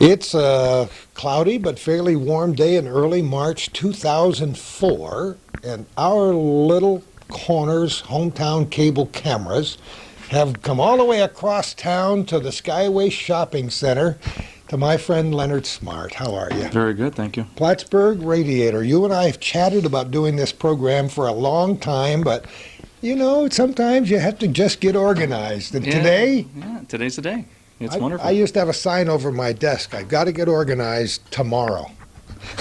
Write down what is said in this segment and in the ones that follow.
It's a cloudy but fairly warm day in early March 2004, and our little Corners hometown cable cameras have come all the way across town to the Skyway Shopping Center to my friend Leonard Smart. How are you? Very good, thank you. Plattsburgh Radiator. You and I have chatted about doing this program for a long time, but you know, sometimes you have to just get organized. And today, Today's the day. It's I wonderful. used to have a sign over my desk. I've got to get organized tomorrow.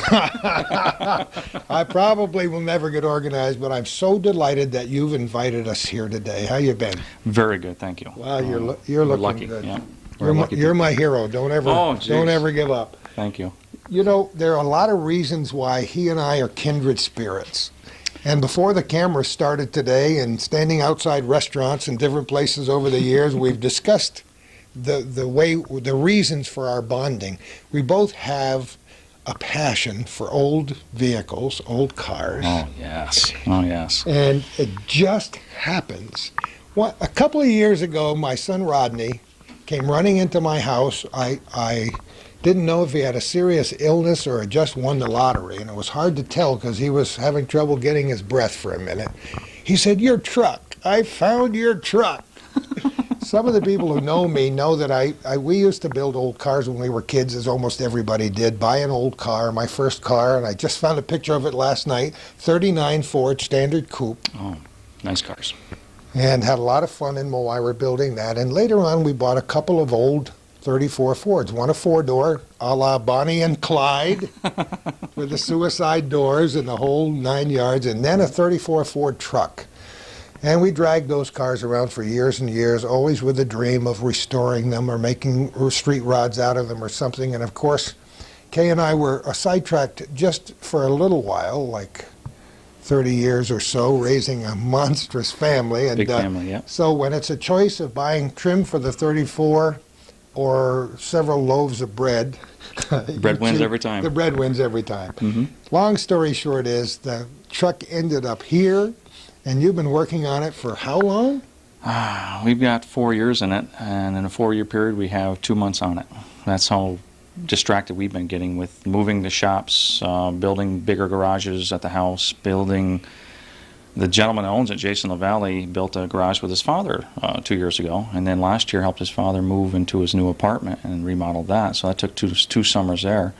I probably will never get organized, but I'm so delighted that you've invited us here today. How you been? Very good, thank you. Well, you're we're looking lucky. good. Yeah. You're my hero. Don't ever give up. Thank you. You know, there are a lot of reasons why he and I are kindred spirits. And before the camera started today and standing outside restaurants and different places over the years, we've discussed the reasons for our bonding. We both have a passion for old vehicles, old cars. Oh, yes. Oh, yes. And it just happens. A couple of years ago, my son Rodney came running into my house. I didn't know if he had a serious illness or had just won the lottery, and it was hard to tell because he was having trouble getting his breath for a minute. He said, "Your truck. I found your truck." Some of the people who know me know that we used to build old cars when we were kids, as almost everybody did. Buy an old car, my first car, and I just found a picture of it last night, 39 Ford Standard Coupe. Oh, nice cars. And had a lot of fun in Moira building that. And later on, we bought a couple of old 34 Fords. One a four-door, a la Bonnie and Clyde, with the suicide doors and the whole 9 yards, and then a 34 Ford truck. And we dragged those cars around for years and years, always with the dream of restoring them or making street rods out of them or something. And of course, Kay and I were sidetracked just for a little while, like 30 years or so, raising a monstrous family. And, Big family, yeah. So when it's a choice of buying trim for the 34 or several loaves of bread, Bread wins every time. The bread wins every time. Mm-hmm. Long story short is the truck ended up here. And you've been working on it for how long? We've got 4 years in it, and in a 4-year period, we have 2 months on it. That's how distracted we've been getting with moving the shops, building bigger garages at the house, building. The gentleman that owns it, Jason LaValle, built a garage with his father 2 years ago, and then last year helped his father move into his new apartment and remodeled that. So that took two summers there.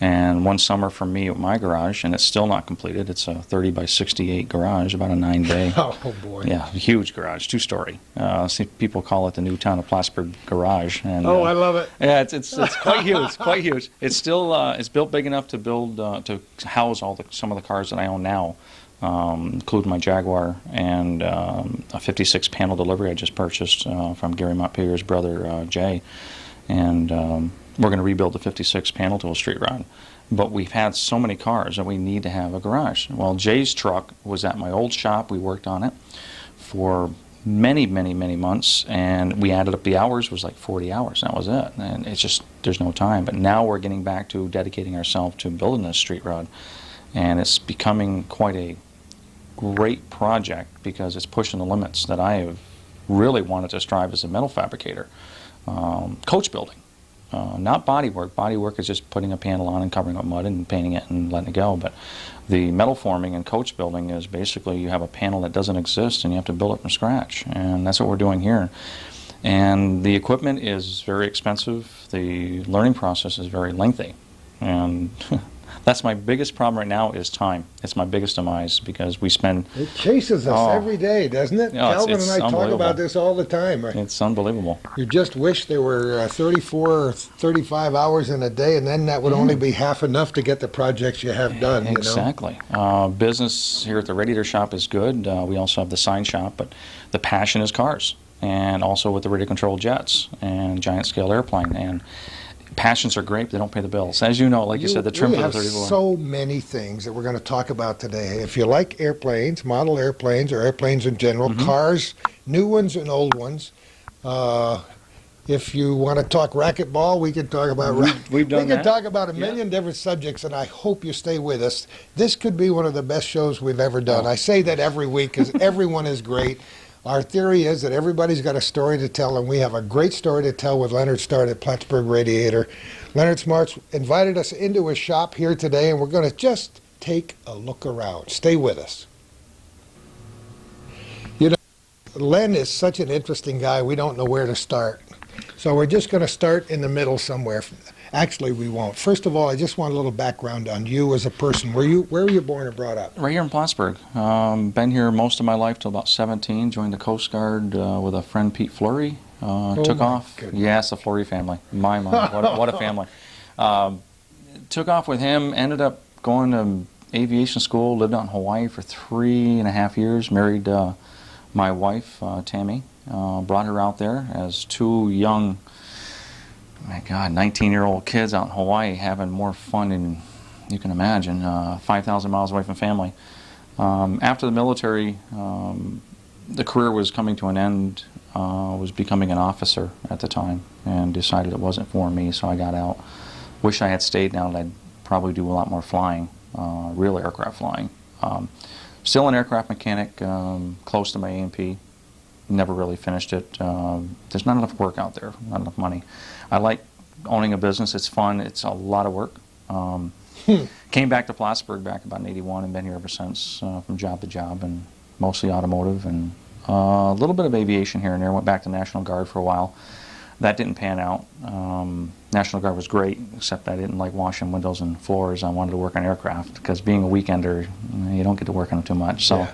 And 1 summer for me at my garage, and it's still not completed. It's a 30 by 68 garage, about a 9-day. Oh, boy. Yeah, huge garage, 2-story. See, people call it the new town of Plattsburgh garage. And, I love it. Yeah, it's quite huge. It's quite huge. It's still it's built big enough to to house some of the cars that I own now, including my Jaguar and a 56 panel delivery I just purchased from Gary Montpelier's brother Jay, and. We're going to rebuild the 56 panel to a street rod. But we've had so many cars that we need to have a garage. Well, Jay's truck was at my old shop. We worked on it for many, many, many months, and we added up the hours. It was like 40 hours. That was it. And it's just, there's no time. But now we're getting back to dedicating ourselves to building this street rod. And it's becoming quite a great project because it's pushing the limits that I have really wanted to strive as a metal fabricator. Coach building. Not body work. Body work is just putting a panel on and covering up mud and painting it and letting it go. But the metal forming and coach building is basically you have a panel that doesn't exist and you have to build it from scratch. And that's what we're doing here. And the equipment is very expensive. The learning process is very lengthy. And that's my biggest problem right now is time. It's my biggest demise because we spend... It chases us every day, doesn't it? No, Calvin it's and I talk about this all the time. It's unbelievable. You just wish there were 34 or 35 hours in a day, and then that would only be half enough to get the projects you have done. Exactly. Business here at the Radiator Shop is good. We also have the sign shop, but the passion is cars, and also with the radio controlled jets and giant scale airplane. And passions are great, but they don't pay the bills. As you know, like you said, the trim for the 34. So many things that we're going to talk about today. If you like airplanes, model airplanes or airplanes in general, cars, new ones and old ones. If you want to talk racquetball, we can talk about we can talk about a million different subjects, and I hope you stay with us. This could be one of the best shows we've ever done. I say that every week because everyone is great. Our theory is that everybody's got a story to tell, and we have a great story to tell with Leonard Smart at Plattsburgh Radiator. Leonard Smart's invited us into his shop here today, and we're going to just take a look around. Stay with us. You know, Len is such an interesting guy, we don't know where to start. So we're just going to start in the middle somewhere. Actually, we won't. First of all, I just want a little background on you as a person. Where were you born and brought up? Right here in Plattsburgh. Been here most of my life till about 17. Joined the Coast Guard with a friend, Pete Fleury. Took off. Goodness. Yes, the Fleury family. My, what a family. Took off with him. Ended up going to aviation school. Lived out in Hawaii for 3.5 years. Married my wife, Tammy. Brought her out there as two young, my God, 19-year-old kids out in Hawaii having more fun than you can imagine. 5,000 miles away from family. After the military, the career was coming to an end. Was becoming an officer at the time and decided it wasn't for me, so I got out. Wish I had stayed. Now that I'd probably do a lot more flying, real aircraft flying. Still an aircraft mechanic, close to my A&P. Never really finished it. There's not enough work out there, not enough money. I like owning a business. It's fun. It's a lot of work. Came back to Plattsburgh back about in '81 and been here ever since, from job to job, and mostly automotive and a little bit of aviation here and there. Went back to National Guard for a while. That didn't pan out. National Guard was great, except I didn't like washing windows and floors. I wanted to work on aircraft because being a weekender, you don't get to work on them too much. So. Yeah.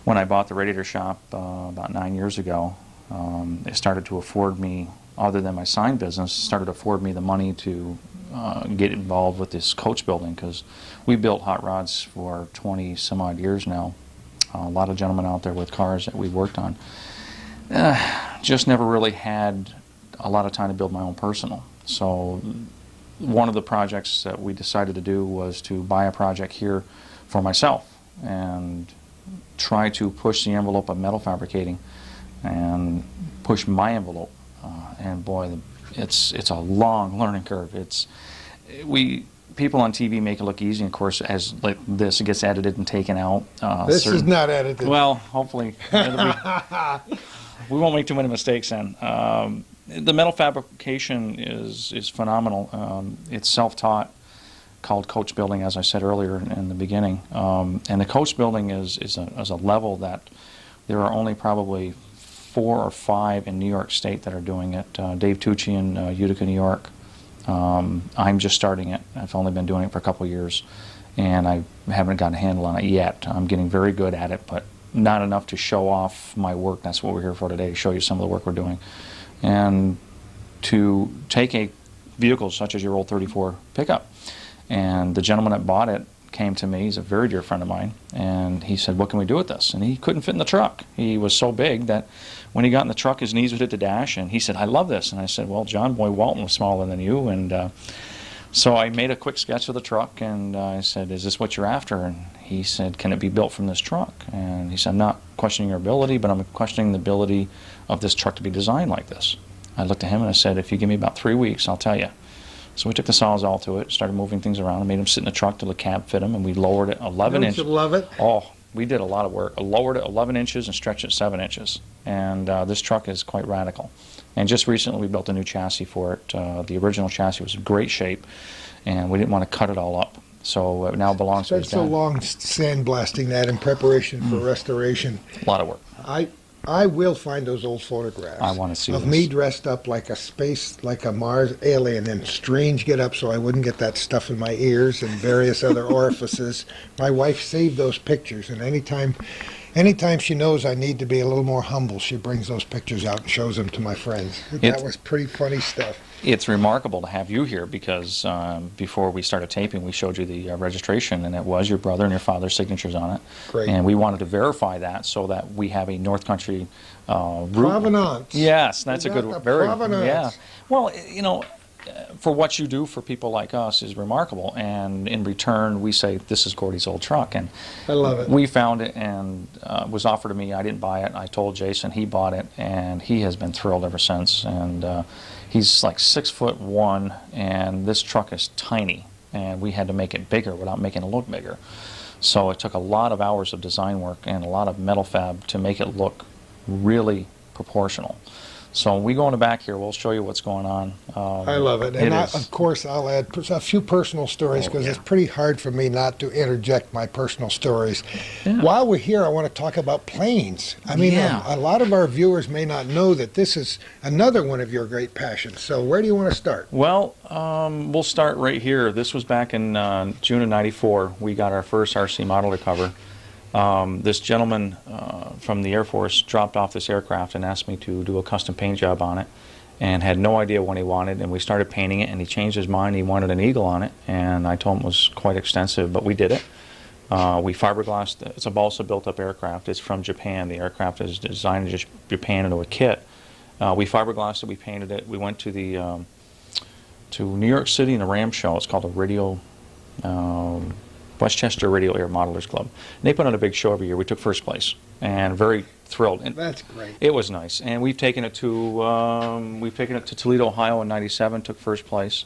When I bought the radiator shop about 9 years ago, it started to afford me, other than my sign business, started to afford me the money to get involved with this coach building, because we built hot rods for 20 some odd years now. A lot of gentlemen out there with cars that we worked on. Just never really had a lot of time to build my own personal. So one of the projects that we decided to do was to buy a project here for myself and try to push the envelope of metal fabricating and push my envelope. And boy, it's a long learning curve. People on TV make it look easy. Of course, as like this, it gets edited and taken out. This is not edited. Well, hopefully, we won't make too many mistakes then. The metal fabrication is phenomenal. It's self-taught, called coach building, as I said earlier in the beginning. And the coach building is a level that there are only probably 4 or 5 in New York State that are doing it. Dave Tucci in Utica, New York. I'm just starting it. I've only been doing it for a couple of years, and I haven't gotten a handle on it yet. I'm getting very good at it, but not enough to show off my work. That's what we're here for today, to show you some of the work we're doing. And to take a vehicle such as your old 34 pickup, and the gentleman that bought it came to me. He's a very dear friend of mine, and he said, "What can we do with this?" And he couldn't fit in the truck. He was so big that when he got in the truck, his knees would hit the dash, and he said, "I love this." And I said, "Well, John Boy Walton was smaller than you," and so I made a quick sketch of the truck, and I said, "Is this what you're after?" And he said, "Can it be built from this truck?" And he said, "I'm not questioning your ability, but I'm questioning the ability of this truck to be designed like this." I looked at him and I said, "If you give me about 3 weeks, I'll tell you." So we took the Sawzall to it, started moving things around, and made him sit in the truck till the cab fit him, and we lowered it 11 inches. Don't you love it? Oh, we did a lot of work. I lowered it 11 inches and stretched it 7 inches. And this truck is quite radical. And just recently we built a new chassis for it. The original chassis was in great shape, and we didn't want to cut it all up. So it now belongs to his Spent dad. so long sandblasting that in preparation for restoration. A lot of work. I will find those old photographs. I want to see of this. me dressed up like a Mars alien in strange get-up, so I wouldn't get that stuff in my ears and various other orifices. My wife saved those pictures, and anytime she knows I need to be a little more humble, she brings those pictures out and shows them to my friends. That was pretty funny stuff. It's remarkable to have you here because before we started taping, we showed you the registration, and it was your brother and your father's signatures on it. Great. And we wanted to verify that so that we have a North Country route. Provenance. Yes, that's a good The word. provenance. Yeah. Well, you know, for what you do for people like us is remarkable, and in return, we say this is Gordie's old truck, and I love it. we found it and it was offered to me. I didn't buy it. I told Jason. He bought it, and he has been thrilled ever since. And he's like 6'1", and this truck is tiny, and we had to make it bigger without making it look bigger. So it took a lot of hours of design work and a lot of metal fab to make it look really proportional. So when we go in the back here, we'll show you what's going on. I love it. And of course, I'll add a few personal stories because it's pretty hard for me not to interject my personal stories. Yeah. While we're here, I want to talk about planes. I mean, a lot of our viewers may not know that this is another one of your great passions. So where do you want to start? Well, we'll start right here. This was back in June of '94. We got our first RC modeler cover. This gentleman from the Air Force dropped off this aircraft and asked me to do a custom paint job on it, and had no idea what he wanted, and we started painting it, and he changed his mind. He wanted an eagle on it, and I told him it was quite extensive, but we did it. We fiberglassed. It's a balsa built-up aircraft. It's from Japan. The aircraft is designed in just Japan into a kit. We fiberglassed it. We painted it. We went to the to New York City in a RAM show. It's called a Radio Westchester Radio Air Modelers Club. And they put on a big show every year. We took first place, and very thrilled. And that's great. It was nice, and we've taken it to Toledo, Ohio in '97. Took first place.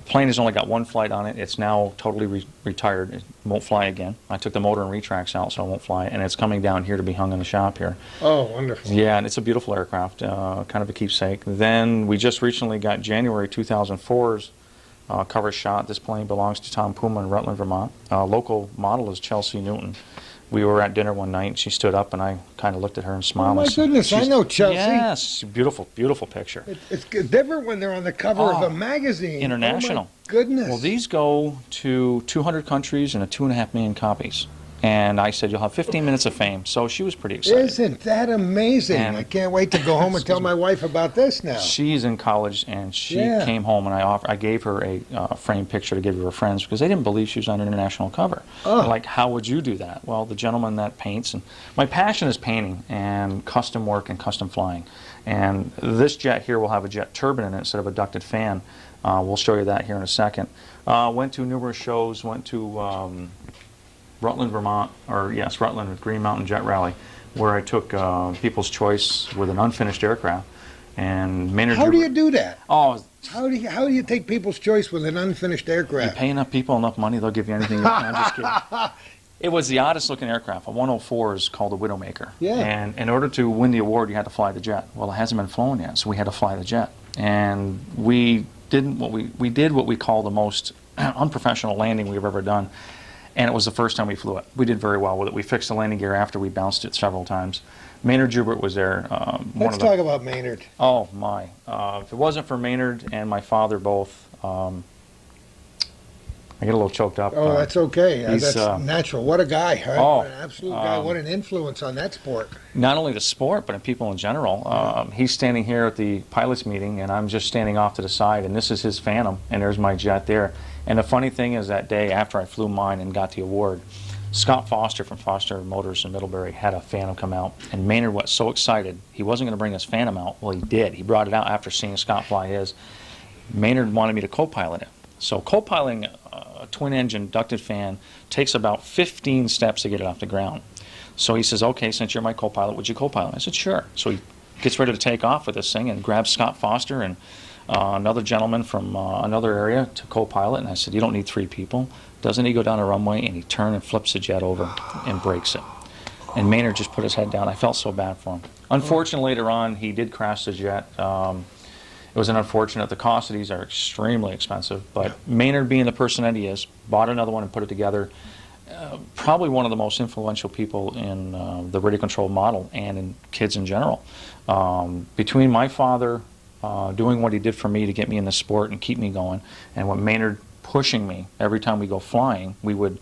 The plane has only got one flight on it. It's now totally retired. It won't fly again. I took the motor and retracts out, so it won't fly. And it's coming down here to be hung in the shop here. Oh, wonderful. Yeah, and it's a beautiful aircraft, kind of a keepsake. Then we just recently got January 2004's cover shot. This plane belongs to Tom Puma in Rutland, Vermont. Local model is Chelsea Newton. We were at dinner one night, and she stood up, and I kind of looked at her and smiled. Oh, my goodness, I know Chelsea. Yes, beautiful, beautiful picture. It's different when they're on the cover of a magazine. International. Oh, my goodness. Well, these go to 200 countries and 2.5 million copies. And I said, you'll have 15 minutes of fame. So she was pretty excited. Isn't that amazing? And I can't wait to go home and tell my wife about this now. She's in college, and she came home, and I gave her a framed picture to give to her friends because they didn't believe she was on an international cover. Oh. Like, how would you do that? Well, the gentleman that paints, and my passion is painting and custom work and custom flying. And this jet here will have a jet turbine in it instead of a ducted fan. We'll show you that here in a second. Went to numerous shows, went to Rutland, Vermont, Rutland with Green Mountain Jet Rally, where I took People's Choice with an unfinished aircraft. And Maynard. How do you do that? Oh, how do you take People's Choice with an unfinished aircraft? You pay enough people enough money, they'll give you anything you want. I'm just kidding. It was the oddest looking aircraft. A 104 is called a Widowmaker. Yeah. And in order to win the award, you had to fly the jet. Well, it hasn't been flown yet, so we had to fly the jet. And we did what we call the most unprofessional landing we've ever done. And it was the first time we flew it. We did very well with it. We fixed the landing gear after we bounced it several times. Maynard Joubert was there. Let's talk about Maynard. Oh, my. If it wasn't for Maynard and my father both, I get a little choked up. Oh, that's okay. That's natural. What a guy, huh? Oh, what an absolute guy. What an influence on that sport. Not only the sport, but in people in general. He's standing here at the pilots meeting, and I'm just standing off to the side, and this is his Phantom, and there's my jet there. And the funny thing is that day after I flew mine and got the award, Scott Foster from Foster Motors in Middlebury had a Phantom come out, and Maynard was so excited. He wasn't going to bring his Phantom out. Well, he did. He brought it out after seeing Scott fly his. Maynard wanted me to co-pilot it. So co-piloting a twin-engine ducted fan takes about 15 steps to get it off the ground. So he says, okay, since you're my co-pilot, would you co-pilot? I said, sure. So he gets ready to take off with this thing and grabs Scott Foster and another gentleman from another area to co-pilot. And I said, you don't need 3 people. Doesn't he go down the runway, and he turns and flips the jet over and breaks it. And Maynard just put his head down. I felt so bad for him. Unfortunately, later on, he did crash the jet. It was an unfortunate. The cost of these are extremely expensive, but Maynard, being the person that he is, bought another one and put it together. Probably one of the most influential people in the radio control model and in kids in general. Between my father doing what he did for me to get me in the sport and keep me going, and what Maynard pushing me every time we go flying, we would,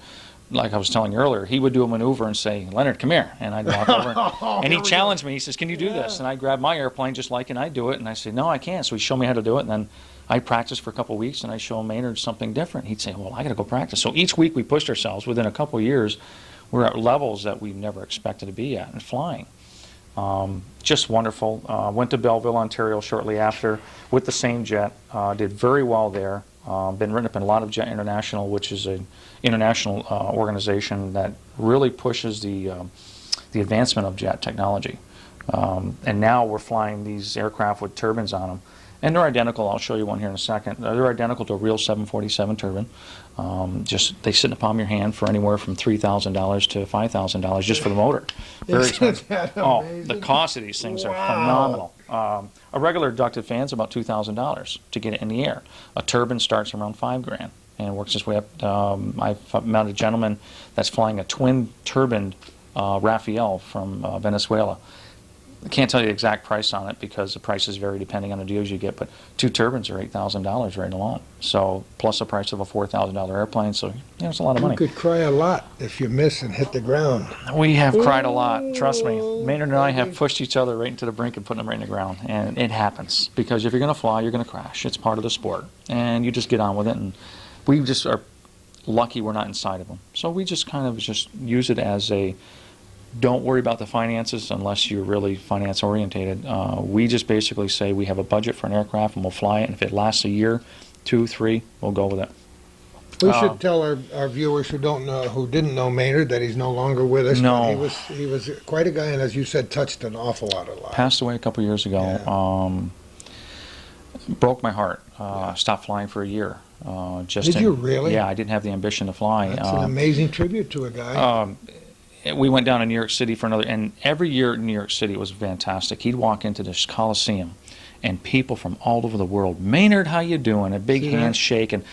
like I was telling you earlier, he would do a maneuver and say, Leonard, come here. And I'd walk over. And he'd challenge me. He says, can you do this? And I'd grab my airplane just like, and I'd do it. And I said, no, I can't. So he'd show me how to do it. And then I'd practice for a couple of weeks, and I'd show Maynard something different. He'd say, well, I got to go practice. So each week we pushed ourselves. Within a couple of years, we're at levels that we never expected to be at in flying. Just wonderful. Went to Belleville, Ontario shortly after with the same jet. Did very well there. Been written up in a lot of Jet International, which is an international organization that really pushes the advancement of jet technology. And now we're flying these aircraft with turbines on them. And they're identical. I'll show you one here in a second. They're identical to a real 747 turbine. Just they sit in the palm of your hand for anywhere from $3,000 to $5,000 just for the motor. Very expensive. Isn't that Oh, amazing? the cost of these things are Wow. phenomenal. A regular ducted fan's about $2,000 to get it in the air. A turbine starts around $5,000 and works its way up. I've met a gentleman that's flying a twin turbine Rafael from Venezuela. I can't tell you the exact price on it because the prices vary depending on the deals you get, but 2 turbines are $8,000 right alone. So plus the price of a $4,000 airplane, so it's a lot of You money. could cry a lot if you miss and hit the ground. We have cried a lot, trust me. Maynard and I have pushed each other right into the brink and putting them right in the ground, and it happens because if you're going to fly, you're going to crash. It's part of the sport, and you just get on with it. And we just are lucky we're not inside of them, so we just kind of just use it as a. Don't worry about the finances unless you're really finance orientated. We just basically say we have a budget for an aircraft and we'll fly it, and if it lasts a year, 2, 3, we'll go with it. We should tell our viewers who didn't know Maynard that he's no longer with us. No. But he was quite a guy, and as you said, touched an awful lot of lives. Passed away a couple years ago. Yeah. Broke my heart. Stopped flying for a year. Did you really? Yeah, I didn't have the ambition to fly. That's an amazing tribute to a guy. We went down to New York City for another, and every year in New York City was fantastic. He'd walk into this Coliseum, and people from all over the world, Maynard, how you doing? A big See that? handshake, and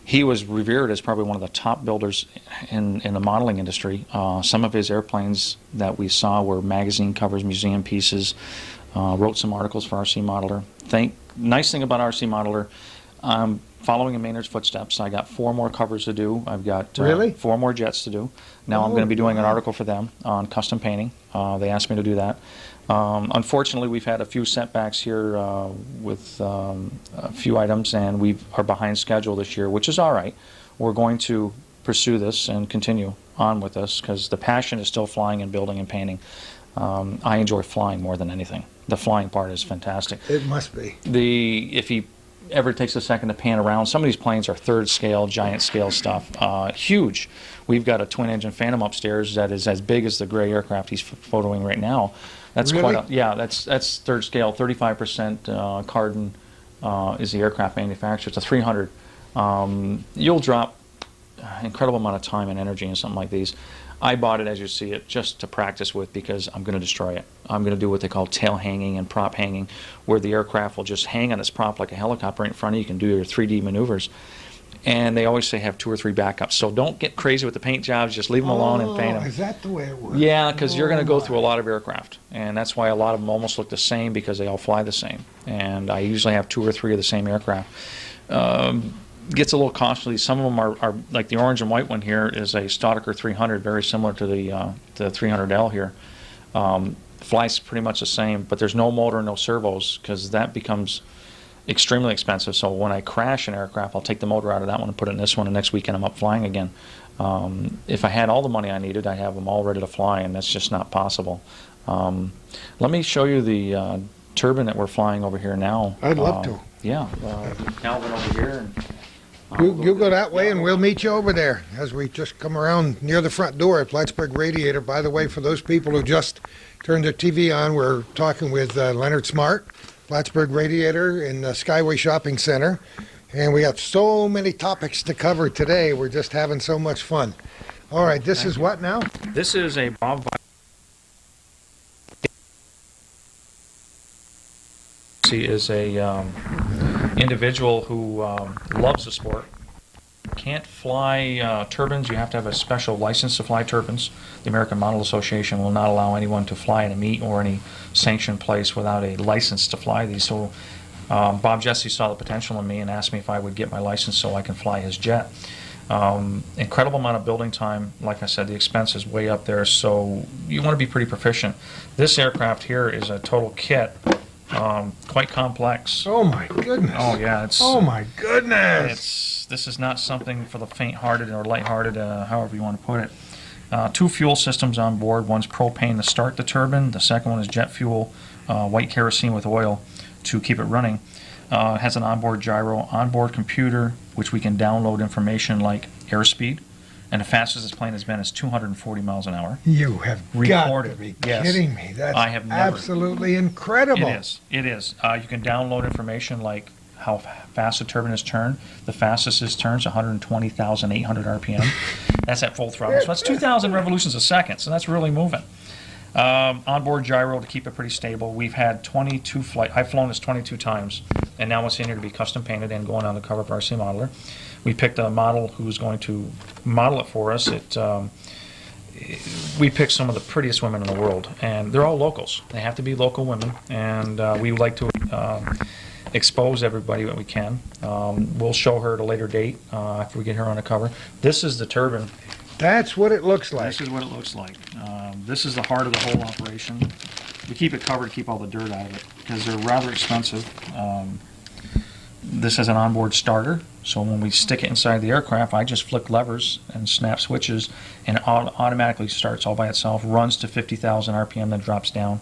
he was revered as probably one of the top builders in the modeling industry. Some of his airplanes that we saw were magazine covers, museum pieces. Wrote some articles for RC Modeler. Nice thing about RC Modeler, following in Maynard's footsteps. I got 4 more covers to do. I've got Really? 4 more jets to do. Now I'm Oh, going to be doing an wow. article for them on custom painting. They asked me to do that. Unfortunately, we've had a few setbacks here with a few items, and we are behind schedule this year, which is all right. We're going to pursue this and continue on with this because the passion is still flying and building and painting. I enjoy flying more than anything. The flying part is fantastic. It must be. If he ever takes a second to pan around, some of these planes are 3rd scale, giant scale stuff, huge. We've got a twin engine Phantom upstairs that is as big as the gray aircraft he's photoing right now. That's Really? that's 3rd scale. 35% Carden is the aircraft manufacturer. It's a 300. You'll drop an incredible amount of time and energy in something like these. I bought it as you see it just to practice with because I'm going to destroy it. I'm going to do what they call tail hanging and prop hanging, where the aircraft will just hang on its prop like a helicopter right in front of you. You can do your 3D maneuvers. And they always say have 2 or 3 backups. So don't get crazy with the paint jobs. Just leave them alone and paint them. Is that the way it works? Yeah, because you're going to go Oh, through a lot of aircraft. And that's why a lot of them almost look the same because they all fly the same. And I usually have 2 or 3 of the same aircraft. Gets a little costly. Some of them are like the orange and white one here is a Staudacher 300, very similar to the 300L here. Flies pretty much the same, but there's no motor, no servos, because that becomes extremely expensive. So when I crash an aircraft, I'll take the motor out of that one and put it in this one, and next weekend I'm up flying again. If I had all the money I needed, I'd have them all ready to fly, and that's just not possible. Let me show you the turbine that we're flying over here now. I'd love to. Yeah, Calvin over here. And, You go that way, and we'll meet you over there as we just come around near the front door at Plattsburgh Radiator. By the way, for those people who just turned their TV on, we're talking with Leonard Smart, Plattsburgh Radiator in the Skyway Shopping Center. And we have so many topics to cover today. We're just having so much fun. All right, this is what now? This is a Bob He is a individual who loves the sport. Can't fly turbines. You have to have a special license to fly turbines. The American Model Association will not allow anyone to fly in a meet or any sanctioned place without a license to fly these. So Bob Jesse saw the potential in me and asked me if I would get my license so I can fly his jet. Incredible amount of building time. Like I said, the expense is way up there, so you want to be pretty proficient. This aircraft here is a total kit. Quite complex. Oh, my goodness. Oh yeah, it's. Oh, my goodness. This is not something for the faint-hearted or light-hearted, however you want to put it. 2 fuel systems on board. One's propane to start the turbine. The second one is jet fuel, white kerosene with oil to keep it running. It has an onboard gyro, onboard computer, which we can download information like airspeed and the fastest this plane has been is 240 miles an hour. You have got to Recorded. be Yes. kidding me. That's I have never- absolutely incredible. It is. It is. You can download information like how fast a turbine is turned. The fastest it turns 120,800 RPM. That's at full throttle. So that's 2,000 revolutions a second. So that's really moving. Onboard gyro to keep it pretty stable. We've had 22 flight. I've flown this 22 times, and now it's in here to be custom painted and going on the cover of RC Modeler. We picked a model who's going to model it for us. We picked some of the prettiest women in the world, and they're all locals. They have to be local women, and we would like to expose everybody that we can. We'll show her at a later date after we get her on the cover. This is the turbine. That's what it looks like. This is what it looks like. This is the heart of the whole operation. We keep it covered to keep all the dirt out of it because they're rather expensive. This has an onboard starter, so when we stick it inside the aircraft, I just flick levers and snap switches, and it automatically starts all by itself, runs to 50,000 RPM, then drops down.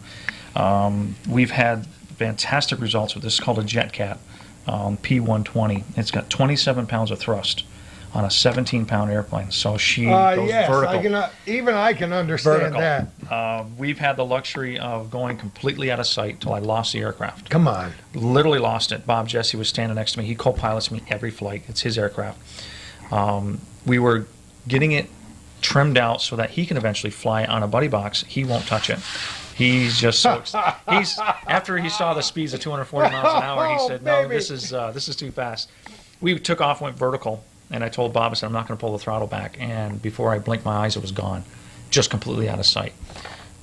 We've had fantastic results with this. It's called a Jet Cat P120. It's got 27 pounds of thrust on a 17-pound airplane, so she goes Yes, vertical. even I can understand Vertical. that. We've had the luxury of going completely out of sight till I lost the aircraft. Come on. Literally lost it. Bob Jesse was standing next to me. He co-pilots me every flight. It's his aircraft. We were getting it trimmed out so that he can eventually fly on a buddy box. He won't touch it. He's just so he's after he saw the speeds of 240 miles an hour, he said, "No, baby. this is too fast." We took off, went vertical, and I told Bob, I said, "I'm not going to pull the throttle back." And before I blinked my eyes, it was gone, just completely out of sight.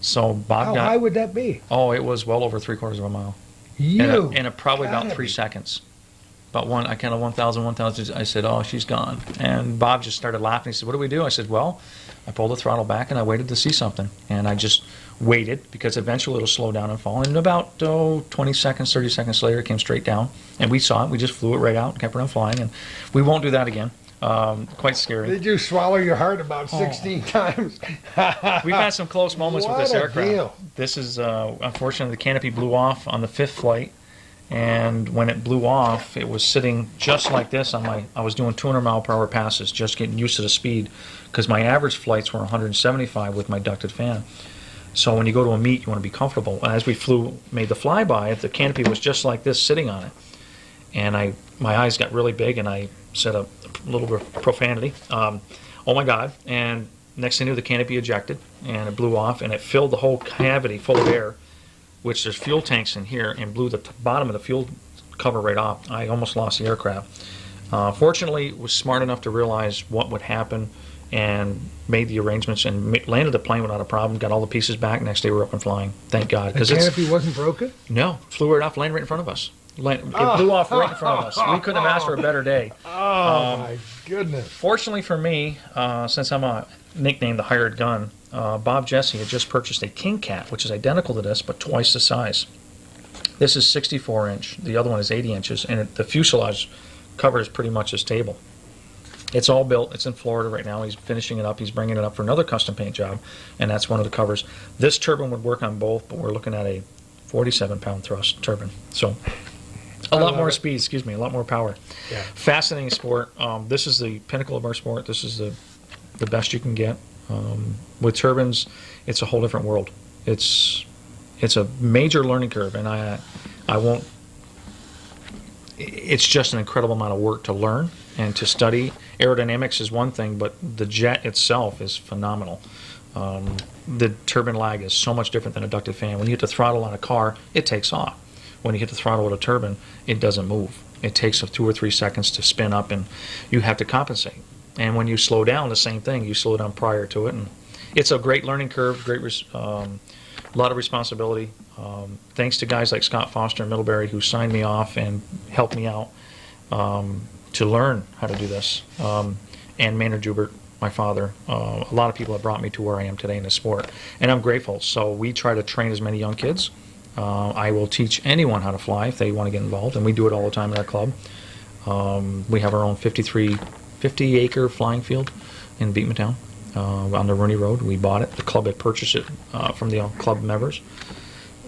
So Bob How got. high would that be? Oh, it was well over 3/4 of a mile. You. In probably about gotta 3 be. seconds. About one, I counted 1,000, 1,000. I said, "Oh, she's gone." And Bob just started laughing. He said, "What do we do?" I said, "Well, I pulled the throttle back and I waited to see something." And I just waited because eventually it'll slow down and fall. And about 20 seconds, 30 seconds later, it came straight down. And we saw it. We just flew it right out and kept it on flying. And we won't do that again. Quite scary. Did you swallow your heart about 16 times? We've had some close moments with What this a aircraft. deal. This is, unfortunately, the canopy blew off on the 5th flight. And when it blew off, it was sitting just like this on I was doing 200 mile per hour passes, just getting used to the speed, because my average flights were 175 with my ducted fan. So when you go to a meet, you want to be comfortable. As we made the flyby, the canopy was just like this sitting on it. And my eyes got really big, and I said a little bit of profanity. Oh my God. And next thing I knew, the canopy ejected, and it blew off, and it filled the whole cavity full of air, which there's fuel tanks in here, and blew the bottom of the fuel cover right off. I almost lost the aircraft. Fortunately, was smart enough to realize what would happen and made the arrangements and landed the plane without a problem, got all the pieces back. Next day, we're up and flying. Thank God. The canopy wasn't broken? No, flew right off, landed right in front of us. It blew off right in front of us. We couldn't have asked for a better day. Oh, my goodness. Fortunately for me, since I'm nicknamed the hired gun, Bob Jesse had just purchased a King Cat, which is identical to this, but twice the size. This is 64 inch. The other one is 80 inches, and the fuselage cover is pretty much as table. It's all built. It's in Florida right now. He's finishing it up. He's bringing it up for another custom paint job, and that's one of the covers. This turbine would work on both, but we're looking at a 47-pound thrust turbine. So a lot more speed, a lot more power. Yeah. Fascinating sport. This is the pinnacle of our sport. This is the best you can get. With turbines, it's a whole different world. It's a major learning curve, and I won't. It's just an incredible amount of work to learn and to study. Aerodynamics is one thing, but the jet itself is phenomenal. The turbine lag is so much different than a ducted fan. When you hit the throttle on a car, it takes off. When you hit the throttle with a turbine, it doesn't move. It takes 2 or 3 seconds to spin up, and you have to compensate. And when you slow down, the same thing. You slow down prior to it, and it's a great learning curve. A lot of responsibility. Thanks to guys like Scott Foster and Middlebury who signed me off and helped me out to learn how to do this. And Maynard Jubert, my father. A lot of people have brought me to where I am today in the sport, and I'm grateful. So we try to train as many young kids. I will teach anyone how to fly if they want to get involved, and we do it all the time at our club. We have our own 50-acre flying field in Beekmantown on the Rooney Road. We bought it. The club had purchased it from the club members,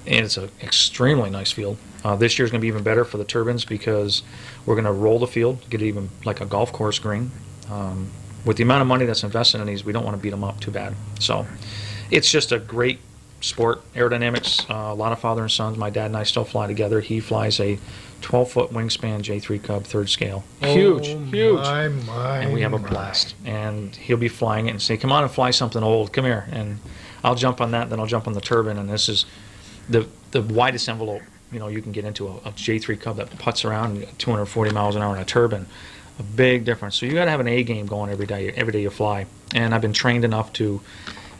and it's an extremely nice field. This year's going to be even better for the turbines because we're going to roll the field, get it even like a golf course green. with the amount of money that's invested in these, we don't want to beat them up too bad. So it's just a great sport. Aerodynamics, a lot of father and sons. My dad and I still fly together. He flies a 12-foot wingspan J3 Cub third scale. Huge, huge. And we have a blast. And he'll be flying it and say, come on and fly something old. Come here. And I'll jump on that, then I'll jump on the turbine. And this is the widest envelope you can get into a J3 Cub that putts around 240 miles an hour in a turbine. A big difference. So you got to have an A game going every day you fly. And I've been trained enough to,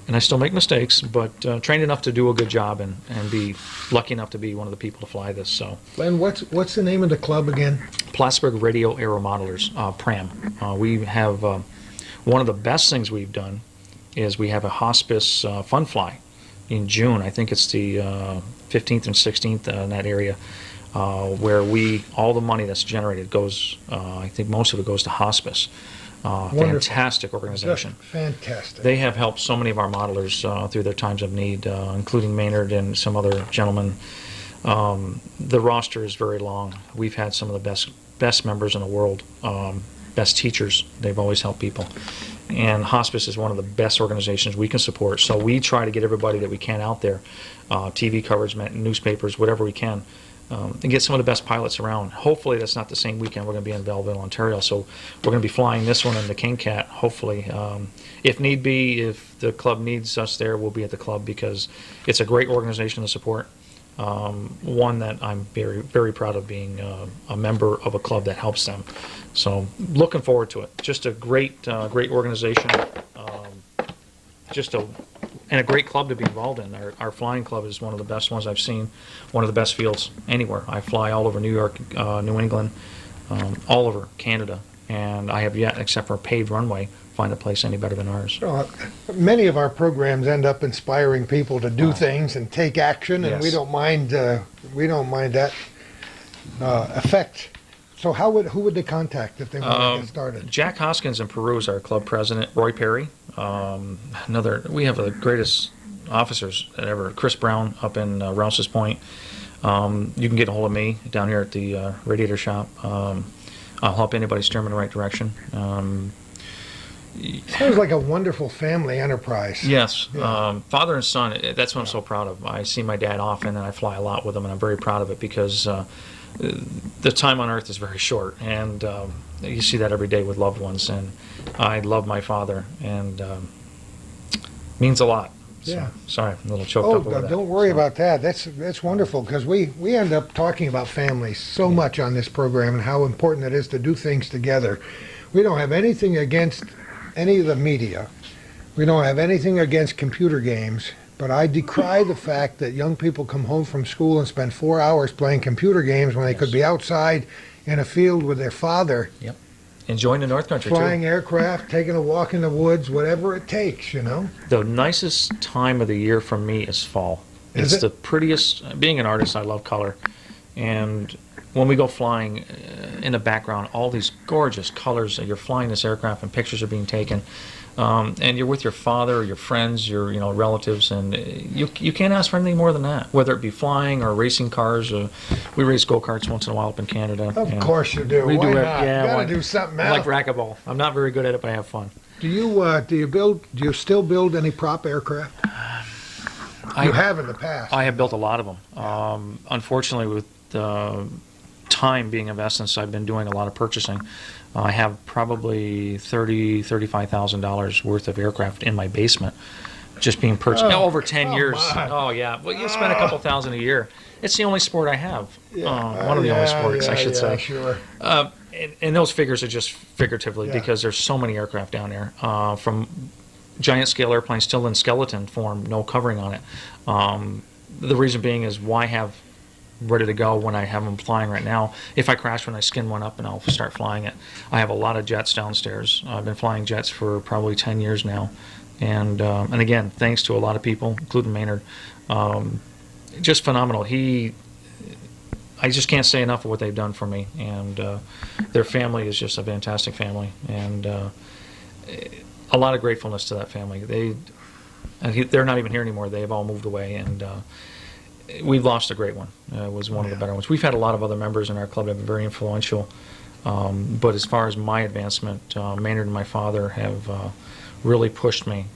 and I still make mistakes, but trained enough to do a good job and be lucky enough to be one of the people to fly this. So, Glenn, what's the name of the club again? Plattsburgh Radio Aero Modelers, PRAM. We have one of the best things we've done is we have a hospice fun fly in June. I think it's the 15th and 16th in that area, where all the money that's generated goes, I think most of it goes to hospice. Fantastic organization. Just fantastic. They have helped so many of our modelers through their times of need, including Maynard and some other gentlemen. The roster is very long. We've had some of the best members in the world, best teachers. They've always helped people. And hospice is one of the best organizations we can support. So we try to get everybody that we can out there, TV coverage, newspapers, whatever we can, and get some of the best pilots around. Hopefully that's not the same weekend. We're going to be in Belleville, Ontario. So we're going to be flying this one in the King Cat, hopefully. If need be, if the club needs us there, we'll be at the club because it's a great organization to support. One that I'm very, very proud of being a member of a club that helps them. So looking forward to it. Just a great organization. And a great club to be involved in. Our flying club is one of the best ones I've seen, one of the best fields anywhere. I fly all over New York, New England, all over Canada, and I have yet, except for a paved runway, find a place any better than ours. Many of our programs end up inspiring people to do things and take action, and Yes. we don't mind that effect. So who would they contact if they want to get started? Jack Hoskins in Peru is our club president. Roy Perry, we have the greatest officers ever. Chris Brown up in Rouse's Point. You can get a hold of me down here at the radiator shop. I'll help anybody steer them in the right direction. Sounds like a wonderful family enterprise. Yes, Yeah. father and son. That's what I'm so proud of. I see my dad often, and I fly a lot with him, and I'm very proud of it because the time on Earth is very short, and you see that every day with loved ones. And I love my father, and means a lot. So, Yeah. sorry, I'm a little choked up over that. Don't worry about that. That's wonderful because we end up talking about families so much on this program and how important it is to do things together. We don't have anything against any of the media. We don't have anything against computer games, but I decry the fact that young people come home from school and spend 4 hours playing computer games when they could be outside in a field with their father. Yep. Enjoying the North Country, Flying too. aircraft, taking a walk in the woods, whatever it takes, The nicest time of the year for me is fall. Is It's it? the prettiest. Being an artist, I love color. And when we go flying, in the background, all these gorgeous colors. You're flying this aircraft and pictures are being taken. And you're with your father or your friends, your relatives, and you can't ask for anything more than that. Whether it be flying or racing cars, we race go-karts once in a while up in Canada. Of course you do. We Why do it. not? Yeah, You gotta why- do something I like else. racquetball. I'm not very good at it, but I have fun. Do you still build any prop aircraft? You have in the past. I have built a lot of them. Unfortunately, with time being of essence, I've been doing a lot of purchasing. I have probably $35,000 worth of aircraft in my basement, just being purchased over 10 come years. on. Oh yeah, well you spend a couple thousand a year. It's the only sport I have. Yeah. One of the only sports, I Yeah, should say. Sure. And those figures are just figuratively Yeah. because there's so many aircraft down there, from giant scale airplanes still in skeleton form, no covering on it. The reason being is why have ready to go when I have them flying right now. If I crash one, I skin one up and I'll start flying it. I have a lot of jets downstairs. I've been flying jets for probably 10 years now. And again, thanks to a lot of people, including Maynard. Just phenomenal. I just can't say enough of what they've done for me. And their family is just a fantastic family. And a lot of gratefulness to that family. They're not even here anymore. They have all moved away. And we've lost a great one. It was one of the better ones. We've had a lot of other members in our club that have been very influential. But as far as my advancement, Maynard and my father have really pushed me.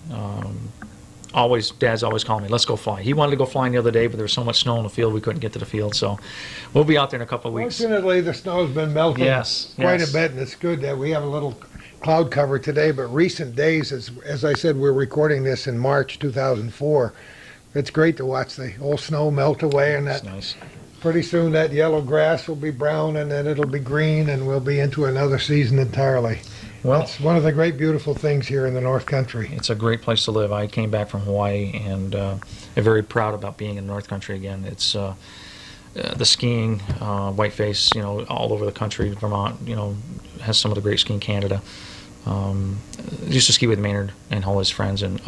Dad's always calling me, let's go fly. He wanted to go flying the other day, but there was so much snow in the field we couldn't get to the field. So we'll be out there in a couple of weeks. Fortunately, the snow's been melting quite a bit, and it's good that we have a little cloud cover today. But recent days, as I said, we're recording this in March 2004. It's great to watch the old snow melt away, and That's nice. pretty soon that yellow grass will be brown, and then it'll be green, and we'll be into another season entirely. Well, That's one of the great, beautiful things here in the North Country. it's a great place to live. I came back from Hawaii, and I'm very proud about being in the North Country again. It's the skiing, Whiteface, all over the country. Vermont, has some of the great skiing in Canada. Used to ski with Maynard and all his friends, and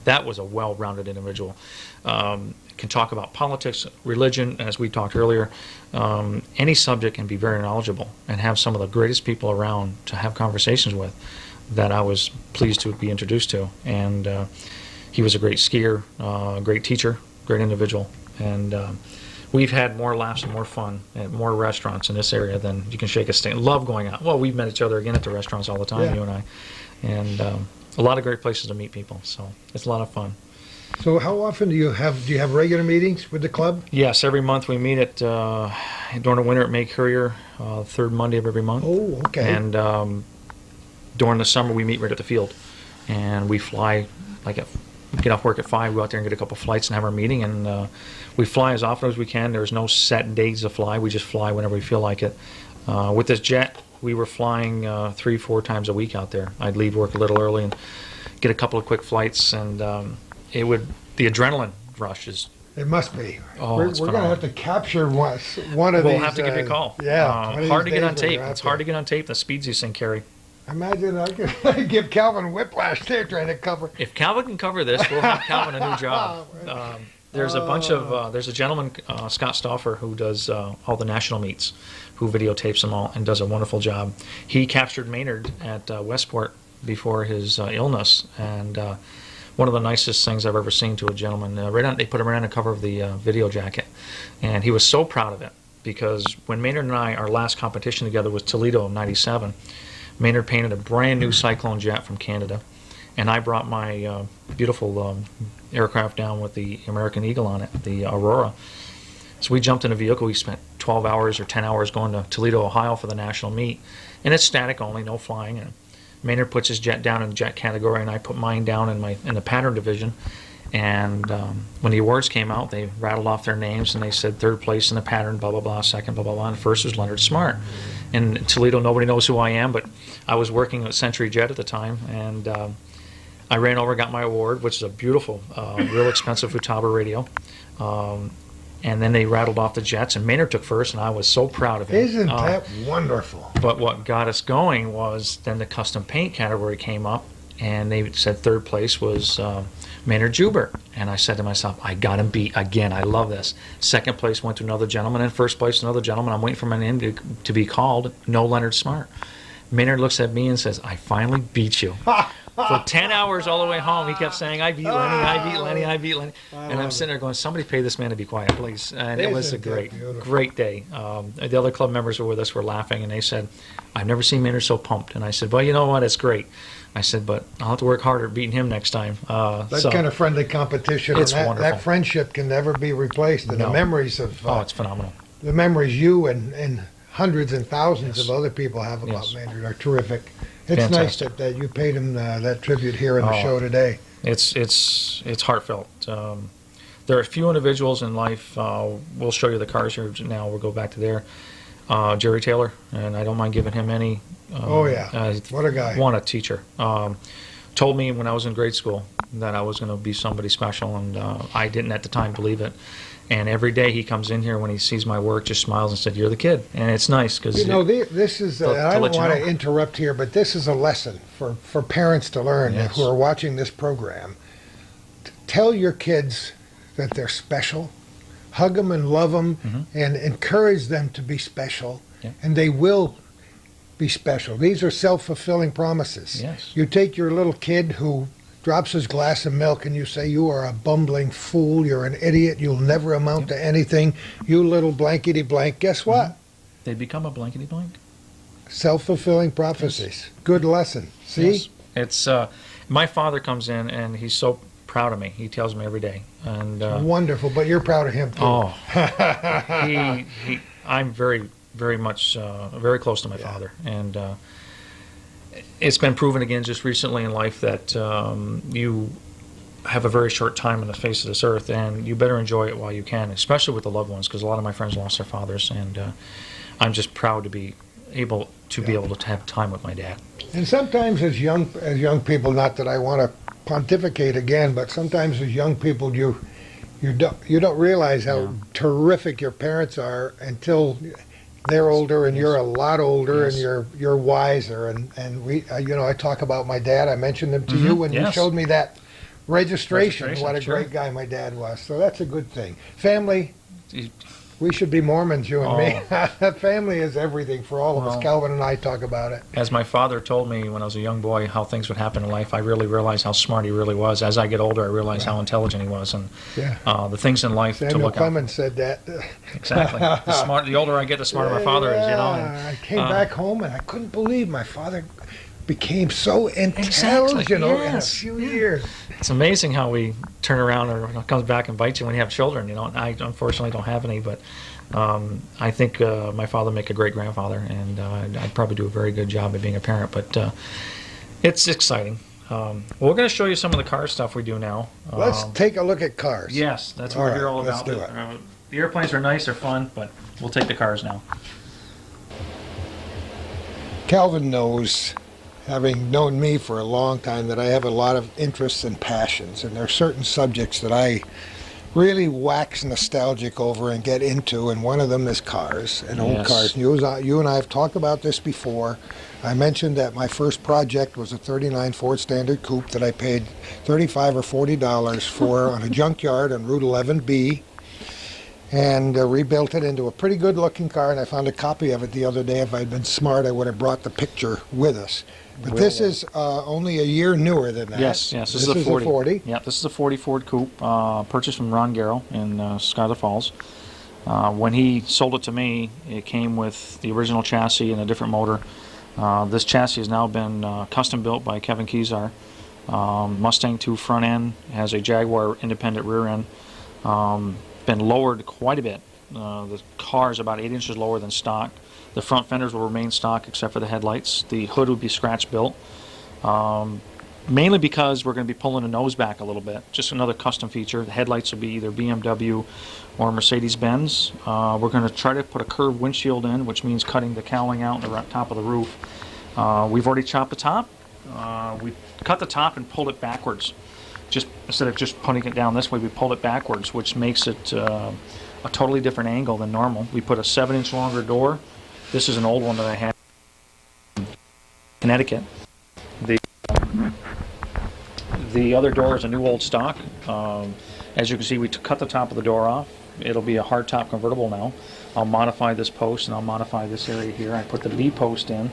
that was a well-rounded individual. Can talk about politics, religion, as we talked earlier. Any subject, can be very knowledgeable and have some of the greatest people around to have conversations with that I was pleased to be introduced to. And he was a great skier, great teacher, great individual. And we've had more laughs and more fun at more restaurants in this area than you can shake a stick. Love going out. Well, we've met each other again at the restaurants all the time, you and I. And a lot of great places to meet people. So it's a lot of fun. So how often do you have regular meetings with the club? Yes, every month we meet at during the winter at May Courier, third Monday of every month. Oh, okay. And during the summer we meet right at the field, and we fly we get off work at 5, go out there and get a couple flights and have our meeting, and we fly as often as we can. There's no set days to fly. We just fly whenever we feel like it. With this jet, we were flying 3-4 times a week out there. I'd leave work a little early and get a couple of quick flights, and the adrenaline rush is. It must be. Oh, we're it's going to phenomenal. have to capture one of these. We'll have to give you a call. Yeah. one of Hard to these get on days when tape. you're out It's hard to there. get on tape, the speeds these things carry. Imagine I could give Calvin whiplash there trying to cover. If Calvin can cover this, we'll have Calvin a new job. There's a bunch of, there's a gentleman, Scott Stauffer, who does all the national meets, who videotapes them all and does a wonderful job. He captured Maynard at Westport before his illness, and one of the nicest things I've ever seen to a gentleman. They put him right on the cover of the video jacket, and he was so proud of it, because when Maynard and I, our last competition together was Toledo in '97, Maynard painted a brand new Cyclone jet from Canada, and I brought my beautiful aircraft down with the American Eagle on it, the Aurora. So we jumped in a vehicle. We spent 12 hours or 10 hours going to Toledo, Ohio for the national meet, and it's static only, no flying. And Maynard puts his jet down in the jet category, and I put mine down in the pattern division. And when the awards came out, they rattled off their names, and they said third place in the pattern, blah, blah, blah, second, blah, blah, blah, and first was Leonard Smart. In Toledo, nobody knows who I am, but I was working at Century Jet at the time, and I ran over, got my award, which is a beautiful, real expensive Futaba radio. And then they rattled off the jets, and Maynard took first, and I was so proud of him. Isn't that wonderful? But what got us going was then the custom paint category came up, and they said third place was Maynard Jubert. And I said to myself, I got him beat again. I love this. Second place went to another gentleman, and first place another gentleman. I'm waiting for my name to be called. No Leonard Smart. Maynard looks at me and says, I finally beat you. For 10 hours all the way home, he kept saying, I beat Lenny, I beat Lenny, I beat Lenny. And I'm sitting there going, somebody pay this man to be quiet, please. And it was a great day. The other club members who were with us were laughing, and they said, I've never seen Maynard so pumped. And I said, well, you know what, it's great. I said, but I'll have to work harder at beating him next time. That kind of friendly competition, it's and wonderful. that friendship can never be replaced. And No. the memories of It's phenomenal. the memories you and hundreds and thousands Yes. of other people have about Yes. Maynard are terrific. It's Fantastic. nice that you paid him that tribute here in the show today. It's heartfelt. There are a few individuals in life. We'll show you the cars here now. We'll go back to there. Jerry Taylor, and I don't mind giving him any. What a guy. What a teacher. Told me when I was in grade school that I was going to be somebody special, and I didn't at the time believe it. And every day he comes in here when he sees my work, just smiles and said, "You're the kid," and it's nice because this is. I don't want to interrupt here, but this is a lesson for parents to learn who are watching this program. Tell your kids that they're special. Hug them and love them, and encourage them to be special, and they will be special. These are self-fulfilling promises. Yes. You take your little kid who drops his glass of milk and you say, you are a bumbling fool, you're an idiot, you'll never amount to anything, you little blankety blank. Guess what? they become a blankety blank. Self-fulfilling prophecies. Good lesson. See? Yes. It's my father comes in and he's so proud of me. He tells me every day, and Wonderful, but you're proud of him too. oh, I'm very much very close to my father, and it's been proven again just recently in life that you have a very short time on the face of this earth, and you better enjoy it while you can, especially with the loved ones, because a lot of my friends lost their fathers, and I'm just proud to be able to have time with my dad. And sometimes as young people, not that I want to pontificate again, but sometimes as young people you don't realize how terrific your parents are until they're older and you're a lot older and you're wiser. And we I talk about my dad. I mentioned him to you when you showed me that registration. What a great guy my dad was. So that's a good thing. Family. We should be Mormons, you and me. Family is everything for all of us. Calvin and I talk about it. As my father told me when I was a young boy how things would happen in life, I really realized how smart he really was. As I get older, I realize how intelligent he was, and the things in life to look Clemens said that. Exactly. The older I get, the smarter my father is. I came back home and I couldn't believe my father became so intelligent in a few years. It's amazing how we turn around or it comes back and bites you when you have children. I unfortunately don't have any, but I think my father would make a great grandfather, and I'd probably do a very good job of being a parent. But it's exciting. We're going to show you some of the car stuff we do now. Let's take a look at cars. Yes, that's what we're here all about. Let's do it. The airplanes are nice, they're fun, but we'll take the cars now. Calvin knows, having known me for a long time, that I have a lot of interests and passions, and there are certain subjects that I really wax nostalgic over and get into, and one of them is cars and old cars. You and I have talked about this before. I mentioned that my first project was a 39 Ford Standard Coupe that I paid $35 or $40 for on a junkyard on Route 11B, and rebuilt it into a pretty good looking car, and I found a copy of it the other day. If I'd been smart, I would have brought the picture with us. But this is only a year newer than that. Yes, this is a 40. Yeah, this is a 40 Ford Coupe, purchased from Ron Garrow in Schuyler Falls. When he sold it to me, it came with the original chassis and a different motor. This chassis has now been custom built by Kevin Kezar. Mustang 2 front end, has a Jaguar independent rear end. Been lowered quite a bit. The car is about 8 inches lower than stock. The front fenders will remain stock except for the headlights. The hood would be scratch built, mainly because we're going to be pulling the nose back a little bit. Just another custom feature. The headlights will be either BMW or Mercedes-Benz. We're going to try to put a curved windshield in, which means cutting the cowling out on the top of the roof. We've already chopped the top. We cut the top and pulled it backwards. Just instead of just putting it down this way, we pulled it backwards, which makes it a totally different angle than normal. We put a 7-inch longer door. This is an old one that I had in Connecticut. The other door is a new old stock. As you can see, we cut the top of the door off. It'll be a hardtop convertible now. I'll modify this post and I'll modify this area here. I put the V post in.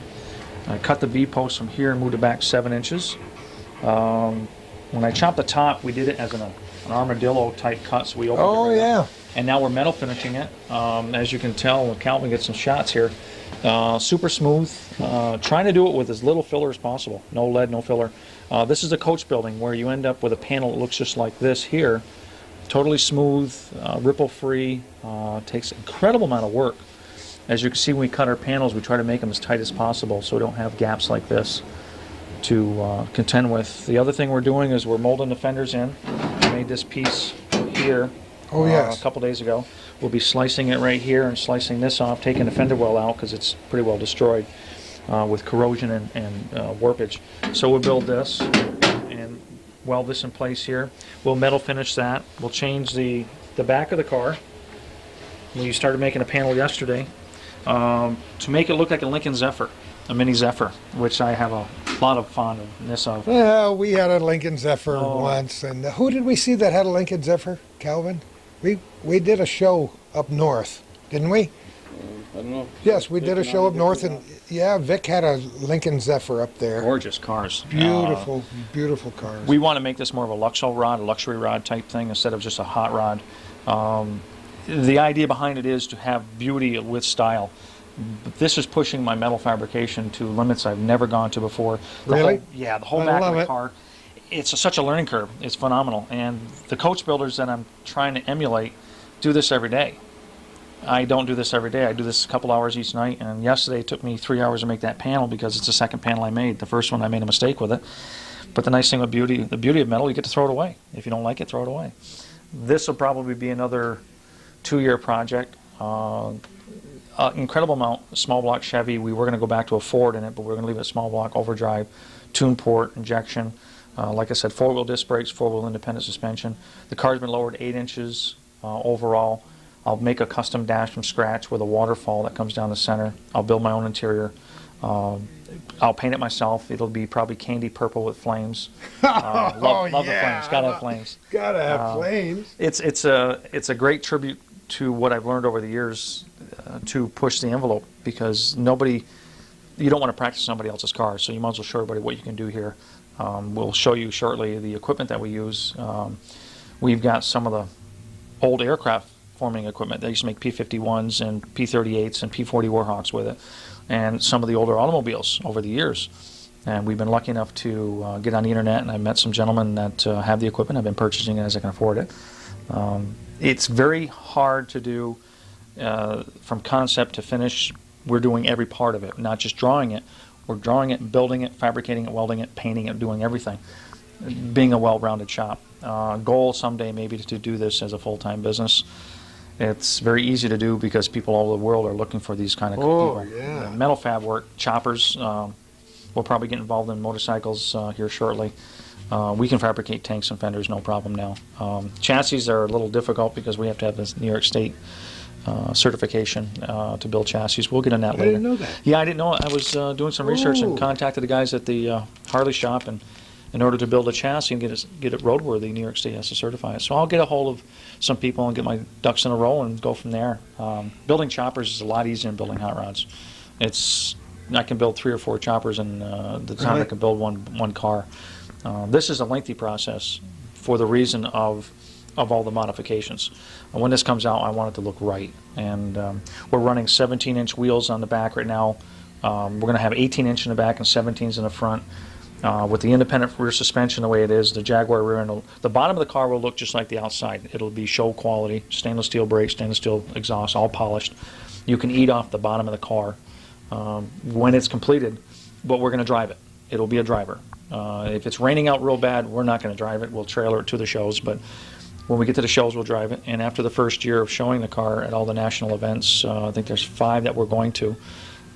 I cut the V post from here and moved it back 7 inches. When I chopped the top, we did it as an armadillo type cut, so we opened it up. And now we're metal finishing it. As you can tell, Calvin gets some shots here. Super smooth. Trying to do it with as little filler as possible. No lead, no filler. This is a coach building where you end up with a panel that looks just like this here. Totally smooth, ripple-free. Takes an incredible amount of work. As you can see, when we cut our panels, we try to make them as tight as possible so we don't have gaps like this to contend with. The other thing we're doing is we're molding the fenders in. I made this piece here a couple days ago. We'll be slicing it right here and slicing this off, taking the fender well out because it's pretty well destroyed with corrosion and warpage. So we'll build this and weld this in place here. We'll metal finish that. We'll change the back of the car. We started making a panel yesterday to make it look like a Lincoln Zephyr, a mini Zephyr, which I have a lot of fondness of. Well, we had a Lincoln Zephyr once, and who did we see that had a Lincoln Zephyr, Calvin? We did a show up north, didn't we? I don't know. Yes, we did a show up north, and Vic had a Lincoln Zephyr up there. Gorgeous cars. Beautiful, beautiful cars. We want to make this more of a luxury rod type thing instead of just a hot rod. The idea behind it is to have beauty with style. But this is pushing my metal fabrication to limits I've never gone to before. Really? Yeah, the whole I back love of the it. car. It's such a learning curve. It's phenomenal. And the coach builders that I'm trying to emulate do this every day. I don't do this every day. I do this a couple hours each night. And yesterday it took me 3 hours to make that panel because it's the second panel I made. The first one I made a mistake with it. But the nice thing with the beauty of metal, you get to throw it away. If you don't like it, throw it away. This will probably be another 2-year project. Incredible amount, small block Chevy. We were going to go back to a Ford in it, but we're going to leave it small block, overdrive, tune port, injection. Like I said, 4-wheel disc brakes, 4-wheel independent suspension. The car's been lowered 8 inches overall. I'll make a custom dash from scratch with a waterfall that comes down the center. I'll build my own interior. I'll paint it myself. It'll be probably candy purple with flames. Love the flames. Gotta have flames. Gotta have flames. It's a great tribute to what I've learned over the years to push the envelope, because you don't want to practice somebody else's car, so you might as well show everybody what you can do here. We'll show you shortly the equipment that we use. We've got some of the old aircraft forming equipment. They used to make P-51s and P-38s and P-40 Warhawks with it, and some of the older automobiles over the years. And we've been lucky enough to get on the internet, and I've met some gentlemen that have the equipment. I've been purchasing it as I can afford it. It's very hard to do from concept to finish. We're doing every part of it, not just drawing it. We're drawing it, building it, fabricating it, welding it, painting it, doing everything. Being a well-rounded shop. Goal someday maybe to do this as a full-time business. It's very easy to do because people all over the world are looking for these kind of people. Yeah. Metal fab work, choppers. We'll probably get involved in motorcycles here shortly. We can fabricate tanks and fenders, no problem now. Chassis are a little difficult because we have to have this New York State certification to build chassis. We'll get in that later. I didn't know that. Yeah, I didn't know it. I was doing some research and contacted the guys at the Harley shop, and in order to build a chassis and get it roadworthy, New York State has to certify it. So I'll get a hold of some people and get my ducks in a row and go from there. Building choppers is a lot easier than building hot rods. I can build 3 or 4 choppers in the time I can build one car. This is a lengthy process for the reason of all the modifications. And when this comes out, I want it to look right. And we're running 17-inch wheels on the back right now. We're going to have 18-inch in the back and 17s in the front. With the independent rear suspension the way it is, the Jaguar rear end, the bottom of the car will look just like the outside. It'll be show quality, stainless steel brakes, stainless steel exhaust, all polished. You can eat off the bottom of the car when it's completed, but we're going to drive it. It'll be a driver. If it's raining out real bad, we're not going to drive it. We'll trailer it to the shows, but when we get to the shows, we'll drive it. And after the first year of showing the car at all the national events, I think there's 5 that we're going to,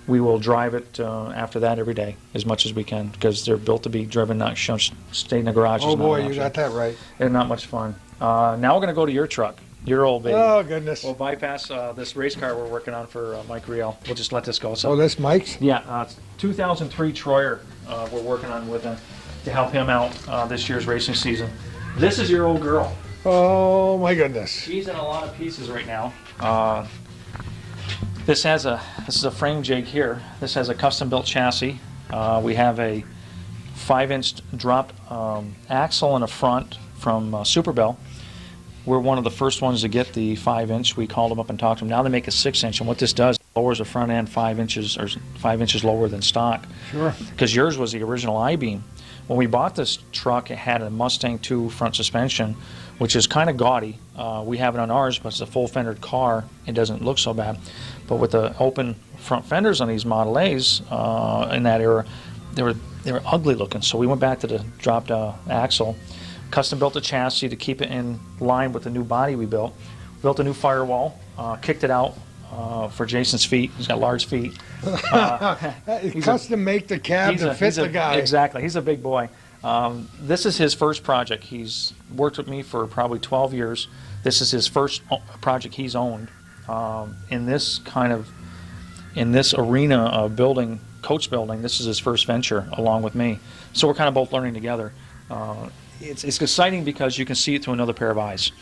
we will drive it after that every day as much as we can, because they're built to be driven, not shown. Stay in the garage. Oh boy, you got that right. They're not much fun. Now we're going to go to your truck, your old baby. Oh goodness. We'll bypass this race car we're working on for Mike Riel. We'll just let this go. So, Oh, this Mike's? yeah, it's 2003 Troyer we're working on with him to help him out this year's racing season. This is your old girl. Oh my goodness. She's in a lot of pieces right now. This is a frame jig here. This has a custom built chassis. We have a 5-inch dropped axle in the front from Superbell. We're one of the first ones to get the 5-inch. We called them up and talked to them. Now they make a 6-inch, and what this does, it lowers the front end 5 inches or 5 inches lower than stock. Sure. Because yours was the original I-beam. When we bought this truck, it had a Mustang 2 front suspension, which is kind of gaudy. We have it on ours, but it's a full-fendered car. It doesn't look so bad. But with the open front fenders on these Model A's in that era, they were ugly looking. So we went back to the dropped axle, custom built a chassis to keep it in line with the new body we built. Built a new firewall, kicked it out for Jason's feet. He's got large feet. Custom make the cab to fit the guy. Exactly. He's a big boy. This is his first project. He's worked with me for probably 12 years. This is his first project he's owned. In this arena of building, coach building, this is his first venture along with me. So we're kind of both learning together. It's exciting because you can see it through another pair of eyes.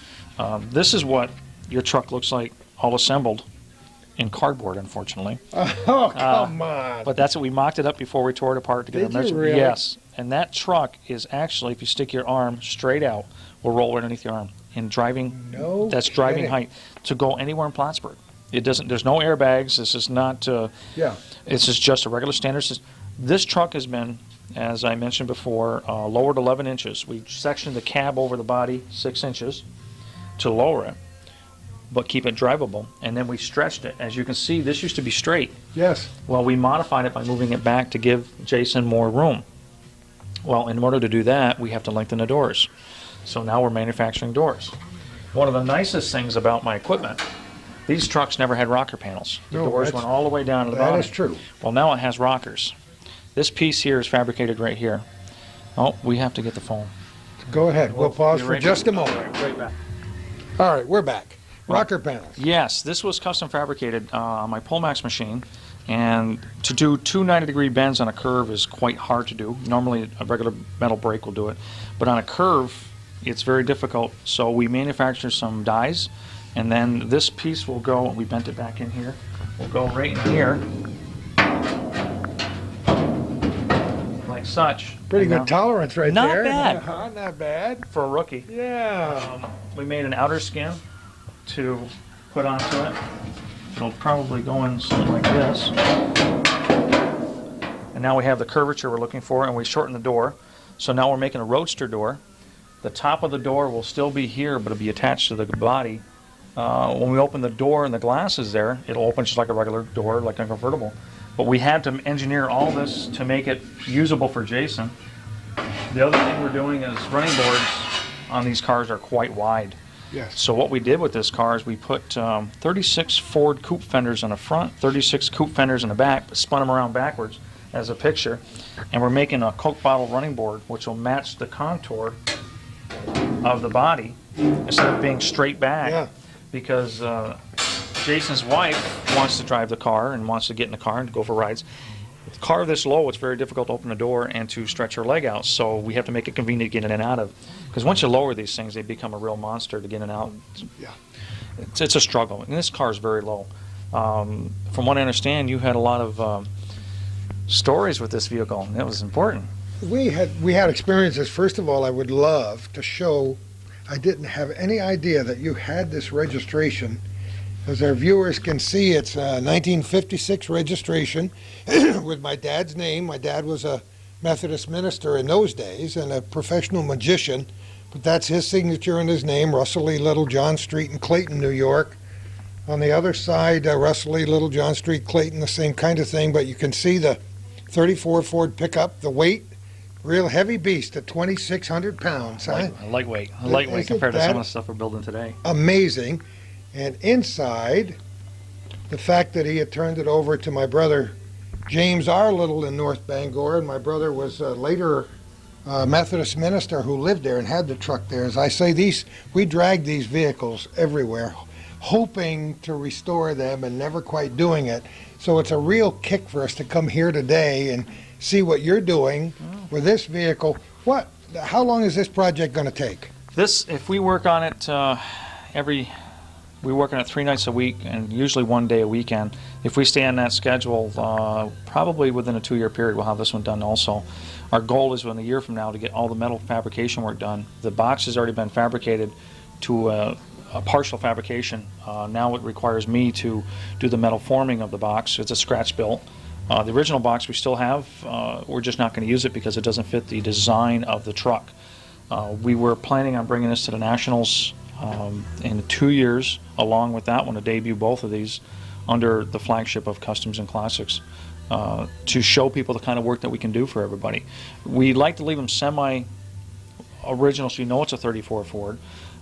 This is what your truck looks like all assembled in cardboard, unfortunately. Oh, come on. But that's what we mocked it up before we tore it apart to get Did a measurement. you really? Yes. And that truck is actually, if you stick your arm straight out, will roll right underneath your arm. In driving, No that's driving kidding. height to go anywhere in Plattsburgh. It doesn't. There's no airbags. This is not. Yeah. This is just a regular standard system. This truck has been, as I mentioned before, lowered 11 inches. We sectioned the cab over the body 6 inches to lower it, but keep it drivable. And then we stretched it. As you can see, this used to be straight. Yes. Well, we modified it by moving it back to give Jason more room. Well, in order to do that, we have to lengthen the doors. So now we're manufacturing doors. One of the nicest things about my equipment, these trucks never had rocker panels. The No, doors that's- went all the way down to the That bottom. is true. Well, now it has rockers. This piece here is fabricated right here. Oh, we have to get the phone. Go ahead. We'll pause be for right just a back. moment. Right back. All right, we're back. Rocker panels. Yes, this was custom fabricated on my Pullmax machine, and to do two 90-degree bends on a curve is quite hard to do. Normally a regular metal brake will do it, but on a curve it's very difficult. So we manufacture some dies, and then this piece will go, we bent it back in here, will go right in here, like such. Pretty And good now- tolerance right Not there. bad. Not bad. for a rookie. Yeah. We made an outer skin to put onto it. It'll probably go in something like this. And now we have the curvature we're looking for, and we shorten the door. So now we're making a roadster door. The top of the door will still be here, but it'll be attached to the body. When we open the door and the glass is there, it'll open just like a regular door, like a convertible. But we had to engineer all this to make it usable for Jason. The other thing we're doing is running boards on these cars are quite wide. Yes. So what we did with this car is we put 36 Ford coupe fenders on the front, 36 coupe fenders in the back, but spun them around backwards as a picture. And we're making a Coke bottle running board, which will match the contour of the body instead of being straight back. Yeah. Because Jason's wife wants to drive the car and wants to get in the car and go for rides. With a car this low, it's very difficult to open the door and to stretch her leg out, so we have to make it convenient to get in and out of. Because once you lower these things, they become a real monster to get in and out. Yeah. It's a struggle, and this car is very low. From what I understand, you had a lot of stories with this vehicle, and it was important. We had experiences. First of all, I would love to show. I didn't have any idea that you had this registration. As our viewers can see, it's a 1956 registration with my dad's name. My dad was a Methodist minister in those days and a professional magician, but that's his signature and his name, Russell E. Little, John Street in Clayton, New York. On the other side, Russell E. Little, John Street, Clayton, the same kind of thing, but you can see the 34 Ford pickup, the weight, real heavy beast at 2,600 pounds. Huh? Lightweight Isn't compared to that some of the stuff we're building today. Amazing. And inside, the fact that he had turned it over to my brother James R. Little in North Bangor, and my brother was later a Methodist minister who lived there and had the truck there. As I say, we dragged these vehicles everywhere, hoping to restore them and never quite doing it. So it's a real kick for us to come here today and see what you're doing with this vehicle. How long is this project going to take? This, if we work on it we work on it 3 nights a week and usually 1 day a weekend. If we stay on that schedule, probably within a 2-year period, we'll have this one done also. Our goal is within a year from now to get all the metal fabrication work done. The box has already been fabricated to a partial fabrication. Now it requires me to do the metal forming of the box. It's a scratch built. The original box we still have, we're just not going to use it because it doesn't fit the design of the truck. We were planning on bringing this to the Nationals in 2 years, along with that one, to debut both of these under the flagship of Customs and Classics, to show people the kind of work that we can do for everybody. We like to leave them semi-original so you know it's a 34 Ford,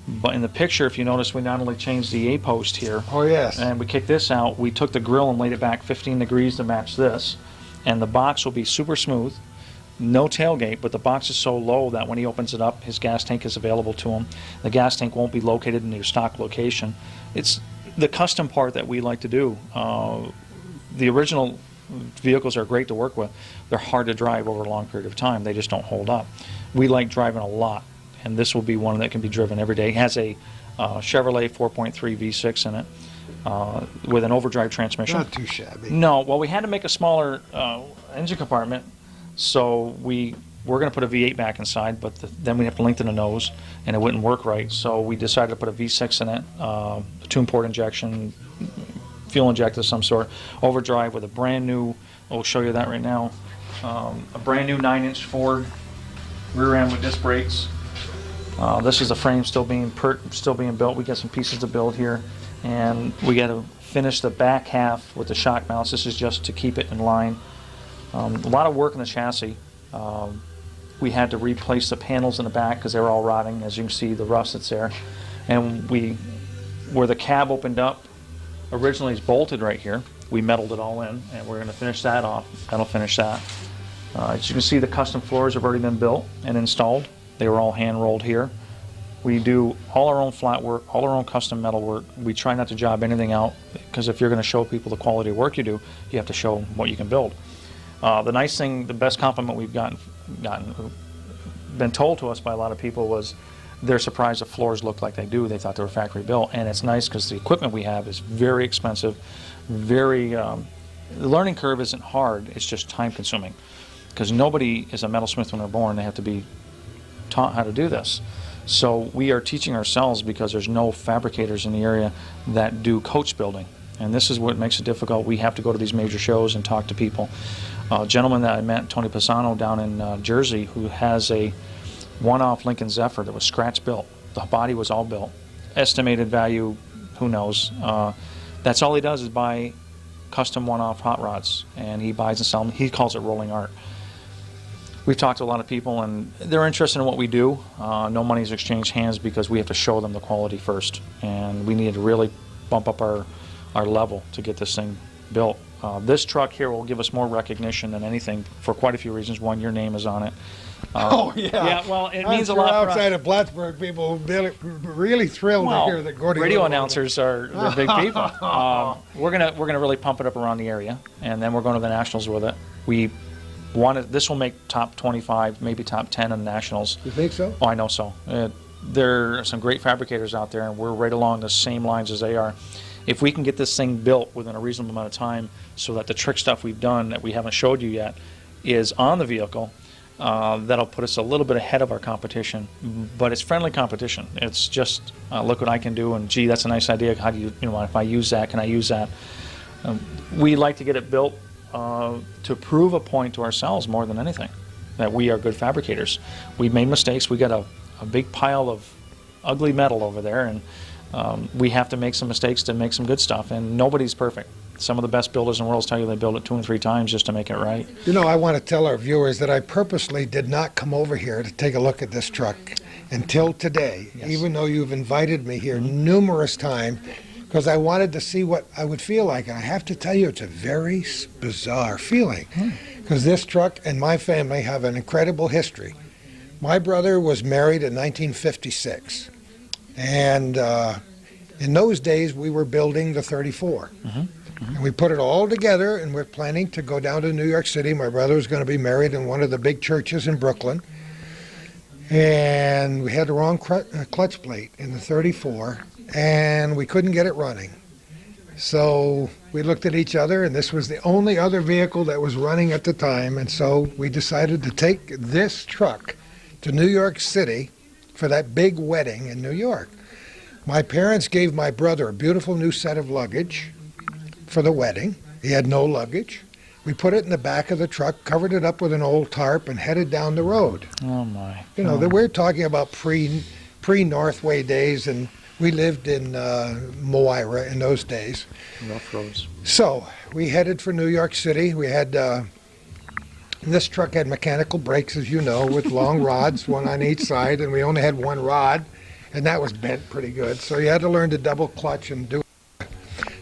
but in the picture, if you notice, we not only changed the A-post here, Oh, yes. and we kicked this out, we took the grill and laid it back 15 degrees to match this, and the box will be super smooth. No tailgate, but the box is so low that when he opens it up, his gas tank is available to him. The gas tank won't be located in your stock location. It's the custom part that we like to do. The original vehicles are great to work with. They're hard to drive over a long period of time. They just don't hold up. We like driving a lot, and this will be one that can be driven every day. It has a Chevrolet 4.3 V6 in it with an overdrive transmission. Not too shabby. No, well, we had to make a smaller engine compartment. So we're going to put a V8 back inside, but then we have to lengthen the nose, and it wouldn't work right. So we decided to put a V6 in it, a tune port injection, fuel injector of some sort, overdrive with a brand new, we'll show you that right now, a brand new 9-inch Ford rear end with disc brakes. This is the frame still being built. We got some pieces to build here, and we got to finish the back half with the shock mounts. This is just to keep it in line. A lot of work in the chassis. We had to replace the panels in the back because they were all rotting. As you can see, the rust that's there. And where the cab opened up, originally it's bolted right here. We metaled it all in, and we're going to finish that off. That'll finish that. As you can see, the custom floors have already been built and installed. They were all hand rolled here. We do all our own flat work, all our own custom metal work. We try not to job anything out, because if you're going to show people the quality of work you do, you have to show what you can build. The nice thing, the best compliment we've been told to us by a lot of people was they're surprised the floors look like they do. They thought they were factory built, and it's nice because the equipment we have is very expensive. The learning curve isn't hard, it's just time consuming, because nobody is a metalsmith when they're born. They have to be taught how to do this. So we are teaching ourselves because there's no fabricators in the area that do coach building, and this is what makes it difficult. We have to go to these major shows and talk to people. A gentleman that I met, Tony Pisano, down in Jersey, who has a one-off Lincoln Zephyr that was scratch built. The body was all built. Estimated value, who knows. That's all he does is buy custom one-off hot rods, and he buys and sells them. He calls it rolling art. We've talked to a lot of people, and they're interested in what we do. No money's exchanged hands because we have to show them the quality first, and we need to really bump up our level to get this thing built. This truck here will give us more recognition than anything for quite a few reasons. One, your name is on it. Oh, yeah. Yeah, well, it I'm means a sure lot for us. outside of Plattsburgh, people will be really thrilled to hear that Gordie. Radio announcers are they're big people. We're gonna really pump it up around the area, and then we're going to the nationals with it. We wanted this will make top 25, maybe top 10 in the nationals. You think so? Oh, I know so. There are some great fabricators out there, and we're right along the same lines as they are. If we can get this thing built within a reasonable amount of time, so that the trick stuff we've done that we haven't showed you yet is on the vehicle, that'll put us a little bit ahead of our competition. But it's friendly competition. It's just look what I can do, and gee, that's a nice idea. How do you know if I use that? Can I use that? We like to get it built to prove a point to ourselves more than anything, that we are good fabricators. We've made mistakes. We got a big pile of ugly metal over there, and we have to make some mistakes to make some good stuff, and nobody's perfect. Some of the best builders in the world tell you they build it 2 and 3 times just to make it right. You know, I want to tell our viewers that I purposely did not come over here to take a look at this truck until today, Yes. even though you've invited me here numerous times, because I wanted to see what I would feel like. And I have to tell you, it's a very bizarre feeling, because this truck and my family have an incredible history. My brother was married in 1956, and in those days we were building the 34. And we put it all together, and we're planning to go down to New York City. My brother was going to be married in one of the big churches in Brooklyn, and we had the wrong clutch plate in the 34, and we couldn't get it running. So we looked at each other, and this was the only other vehicle that was running at the time, and so we decided to take this truck to New York City for that big wedding in New York. My parents gave my brother a beautiful new set of luggage for the wedding. He had no luggage. We put it in the back of the truck, covered it up with an old tarp, and headed down the road. Oh my! You know, we're talking about pre-Northway days, and we lived in Moira in those days. Rough roads. So we headed for New York City. We had this truck had mechanical brakes, as you know, with long rods, one on each side, and we only had one rod, and that was bent pretty good. So you had to learn to double clutch and do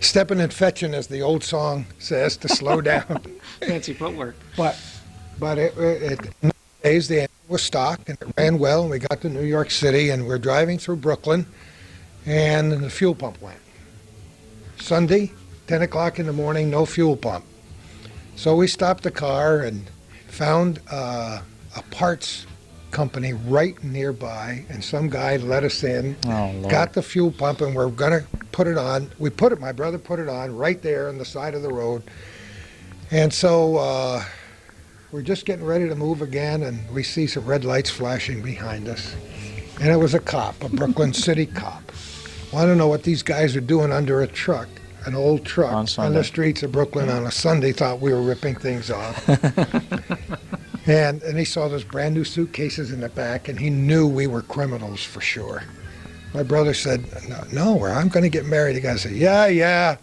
stepping and fetching, as the old song says, to slow down. Fancy footwork. But in those days, the engine was stock, and it ran well, and we got to New York City, and we're driving through Brooklyn, and the fuel pump went. Sunday, 10 o'clock in the morning, no fuel pump. So we stopped the car and found a parts company right nearby, and some guy let us in, got the fuel pump, and we're going to put it on. My brother put it on right there on the side of the road. And so we're just getting ready to move again, and we see some red lights flashing behind us. And it was a cop, a Brooklyn City cop. Want to know what these guys are doing under a truck. an old truck On on Sunday. the streets of Brooklyn on a Sunday, thought we were ripping things off. And he saw those brand new suitcases in the back, and he knew we were criminals for sure. My brother said, no, I'm going to get married. The guy said, yeah.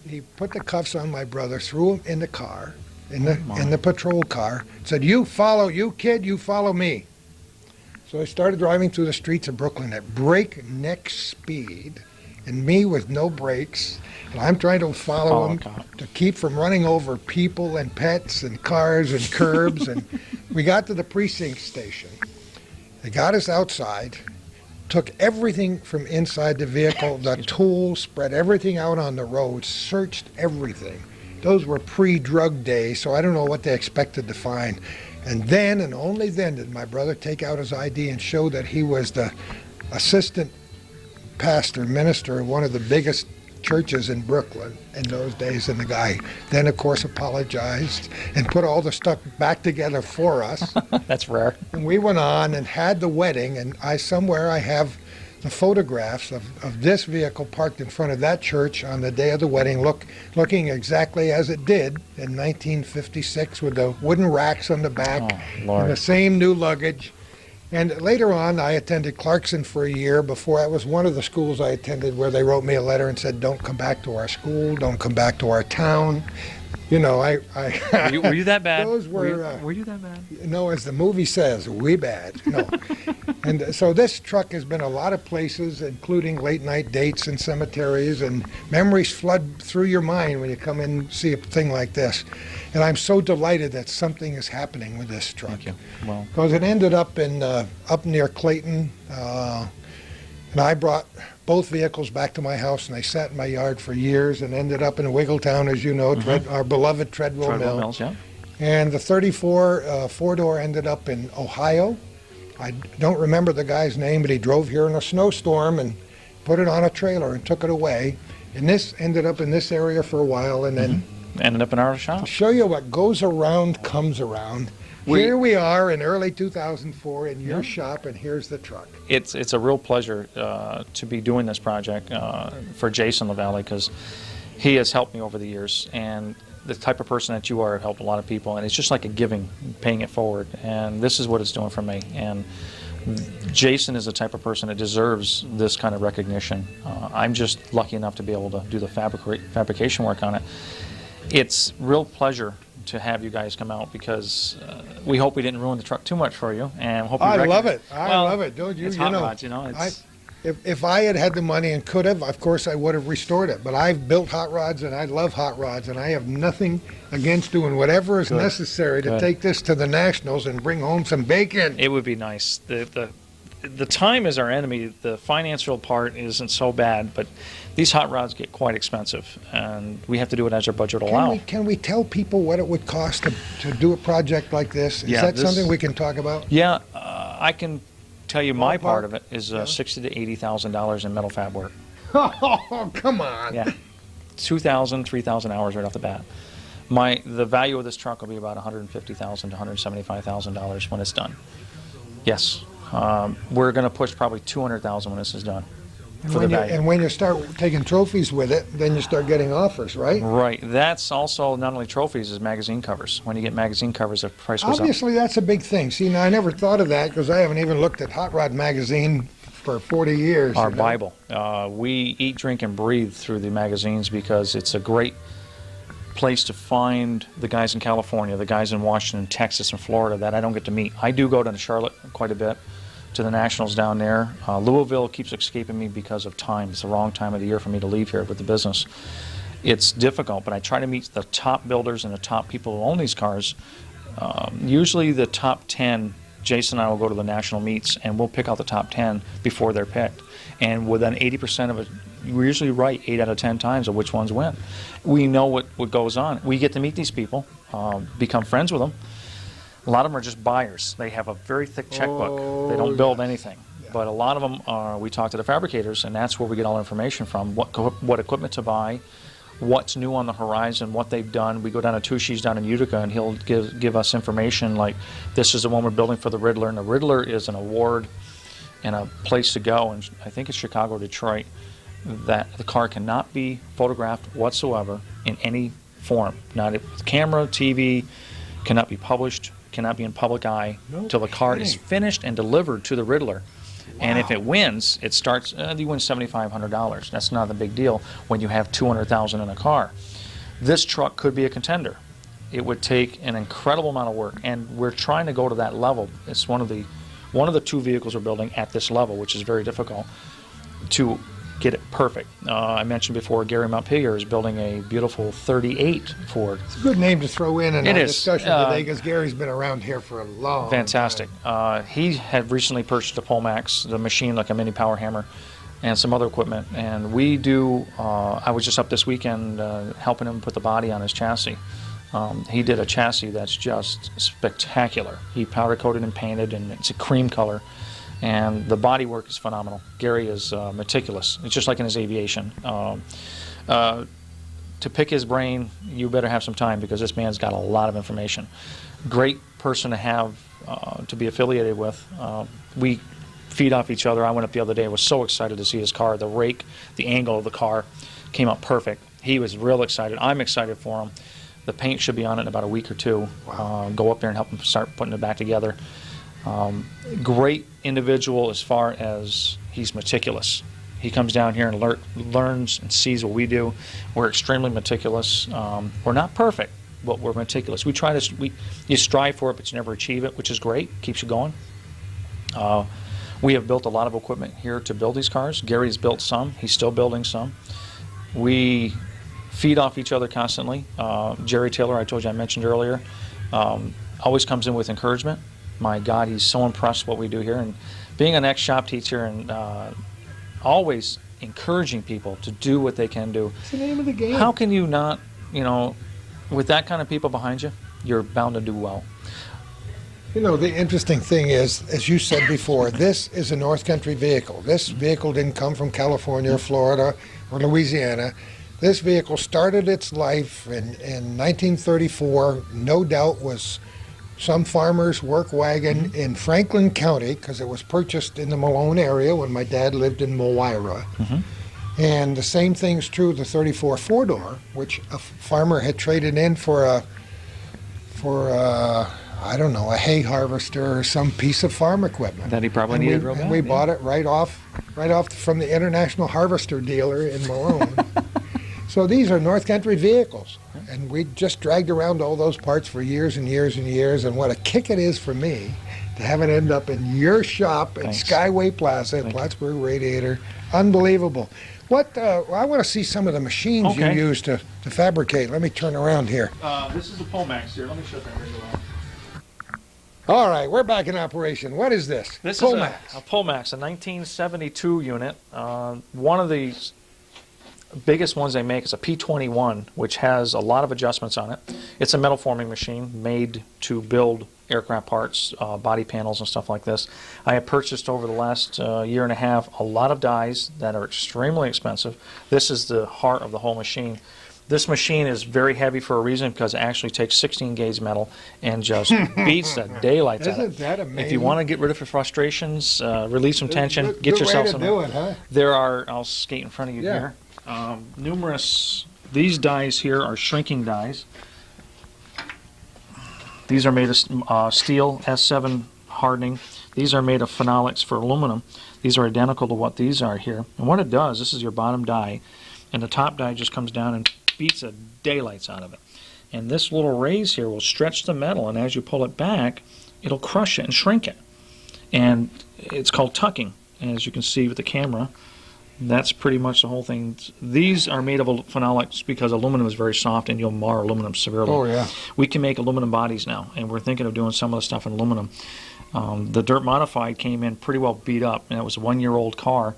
He put the cuffs on my brother, threw him in the car, in the patrol car, said, you kid, you follow me. So I started driving through the streets of Brooklyn at breakneck speed, and me with no brakes. And I'm trying to follow him to keep from running over people and pets and cars and curbs. And we got to the precinct station. They got us outside, took everything from inside the vehicle, the tools, spread everything out on the road, searched everything. Those were pre-drug days, so I don't know what they expected to find. And then, and only then, did my brother take out his ID and show that he was the assistant pastor, minister of one of the biggest churches in Brooklyn in those days. And the guy then, of course, apologized and put all the stuff back together for us. That's rare. And we went on and had the wedding, and somewhere I have the photographs of this vehicle parked in front of that church on the day of the wedding, looking exactly as it did in 1956 with the wooden racks on the back and the same new luggage. And later on, I attended Clarkson for a year. Before, that was one of the schools I attended where they wrote me a letter and said, don't come back to our school, don't come back to our town. You know, Were you that bad? Those were you that bad? No, as the movie says, we bad. No. And so this truck has been a lot of places, including late night dates and cemeteries, and memories flood through your mind when you come in and see a thing like this. And I'm so delighted that something is happening with this truck. Thank you. Well, Because it ended up up near Clayton, and I brought both vehicles back to my house, and they sat in my yard for years and ended up in Wiggletown, as you know, our beloved Treadwell Mill. Mills, yeah. And the 34 four-door ended up in Ohio. I don't remember the guy's name, but he drove here in a snowstorm and put it on a trailer and took it away. And this ended up in this area for a while, and then Ended up in our shop. show you what goes around comes around. Here we are in early 2004 in your shop, and here's the truck. It's a real pleasure to be doing this project for Jason LaValle, because he has helped me over the years, and the type of person that you are have helped a lot of people, and it's just like a giving, paying it forward, and this is what it's doing for me. And Jason is the type of person that deserves this kind of recognition. I'm just lucky enough to be able to do the fabrication work on it. It's real pleasure to have you guys come out, because we hope we didn't ruin the truck too much for you, and hope you I love it. I love it. Don't you? It's You hot know, rods, you know. It's, if I had had the money and could have, of course I would have restored it. But I've built hot rods, and I love hot rods, and I have nothing against doing whatever is necessary to take this to the Nationals and bring home some bacon. it would be nice. The time is our enemy. The financial part isn't so bad, but these hot rods get quite expensive, and we have to do it as our budget allow. Can we tell people what it would cost to do a project like this? Is that something we can talk about? Yeah, I can tell you my part of it is Yeah. $60,000 to $80,000 in metal fab work. Oh, come on. Yeah, 2,000, 3,000 hours right off the bat. The value of this truck will be about $150,000 to $175,000 when it's done. Yes, we're going to push probably $200,000 when this is done. And when you start taking trophies with it, then you start getting offers, right? Right. That's also not only trophies, is magazine covers. When you get magazine covers, the price goes up. Obviously, that's a big thing. See, now I never thought of that because I haven't even looked at Hot Rod magazine for 40 years. Our you know? Bible. We eat, drink, and breathe through the magazines, because it's a great place to find the guys in California, the guys in Washington, Texas, and Florida that I don't get to meet. I do go to Charlotte quite a bit, to the Nationals down there. Louisville keeps escaping me because of time. It's the wrong time of the year for me to leave here with the business. It's difficult, but I try to meet the top builders and the top people who own these cars. Usually the top 10, Jason and I will go to the national meets, and we'll pick out the top 10 before they're picked. And within 80% of it, we're usually right 8 out of 10 times of which ones win. We know what goes on. We get to meet these people, become friends with them. A lot of them are just buyers. They have a very thick checkbook. They don't build anything. Yeah. But a lot of them we talk to the fabricators, and that's where we get all information from, what equipment to buy, what's new on the horizon, what they've done. We go down to Tushy's down in Utica, and he'll give us information like, this is the one we're building for the Riddler, and the Riddler is an award and a place to go, and I think it's Chicago, Detroit. that the car cannot be photographed whatsoever in any form. Not with camera, TV, cannot be published, cannot be in public eye until the car is finished and delivered to the Riddler. And if it wins, it starts, you win $7,500. That's not a big deal when you have $200,000 in a car. This truck could be a contender. It would take an incredible amount of work, and we're trying to go to that level. It's one of the two vehicles we're building at this level, which is very difficult to get it perfect. I mentioned before, Gary Montpelier is building a beautiful 38 Ford. It's a good name to throw in our It is. discussion today, because Gary's been around here for a long Fantastic. time. He had recently purchased a Polmax, the machine like a mini power hammer, and some other equipment. And we do, I was just up this weekend helping him put the body on his chassis. He did a chassis that's just spectacular. He powder coated and painted, and it's a cream color. And the body work is phenomenal. Gary is meticulous. It's just like in his aviation. To pick his brain, you better have some time, because this man's got a lot of information. Great person to have, to be affiliated with. We feed off each other. I went up the other day. I was so excited to see his car. The rake, the angle of the car came up perfect. He was real excited. I'm excited for him. The paint should be on it in about a week or two. Wow. Go up there and help him start putting it back together. Great individual as far as he's meticulous. He comes down here and learns and sees what we do. We're extremely meticulous. We're not perfect, but we're meticulous. We try to, you strive for it, but you never achieve it, which is great. Keeps you going. We have built a lot of equipment here to build these cars. Gary's built some. He's still building some. We feed off each other constantly. Jerry Taylor, I mentioned earlier, always comes in with encouragement. My God, he's so impressed with what we do here. And being an ex-shop teacher and always encouraging people to do what they can do. It's the name of the game. How can you not, with that kind of people behind you, you're bound to do well. You know, the interesting thing is, as you said before, this is a North Country vehicle. This vehicle didn't come from California or Florida or Louisiana. This vehicle started its life in 1934, no doubt was some farmer's work wagon in Franklin County, because it was purchased in the Malone area when my dad lived in Moira. And the same thing's true of the 34 four-door, which a farmer had traded in for a I don't know, a hay harvester or some piece of farm equipment. That he probably needed real bad. And we bought it right off from the International Harvester dealer in Malone. So these are North Country vehicles, and we just dragged around all those parts for years and years and years, and what a kick it is for me to have it end up in your shop at Skyway Plaza in Plattsburgh Radiator. Unbelievable. What? I want to see some of the machines you use to fabricate. Let me turn around here. This is the Polmax here. Let me show that radio out. All right, we're back in operation. What is this? This Polmax. is a Polmax, a 1972 unit. One of the biggest ones they make is a P21, which has a lot of adjustments on it. It's a metal forming machine made to build aircraft parts, body panels and stuff like this. I have purchased over the last year and a half a lot of dies that are extremely expensive. This is the heart of the whole machine. This machine is very heavy for a reason, because it actually takes 16 gauge metal and just beats the daylights out of it. Isn't that amazing? If you want to get rid of your frustrations, release some tension, get Good yourself way to some. do it, huh? There are, I'll skate in front of you here. Numerous, these dies here are shrinking dies. These are made of steel S7 hardening. These are made of phenolics for aluminum. These are identical to what these are here. And what it does, this is your bottom die, and the top die just comes down and beats the daylights out of it. And this little raise here will stretch the metal, and as you pull it back, it'll crush it and shrink it. And it's called tucking. And as you can see with the camera, that's pretty much the whole thing. These are made of phenolics because aluminum is very soft and you'll mar aluminum severely. Oh, yeah. We can make aluminum bodies now, and we're thinking of doing some of the stuff in aluminum. The Dirt Modified came in pretty well beat up, and it was a one-year-old car.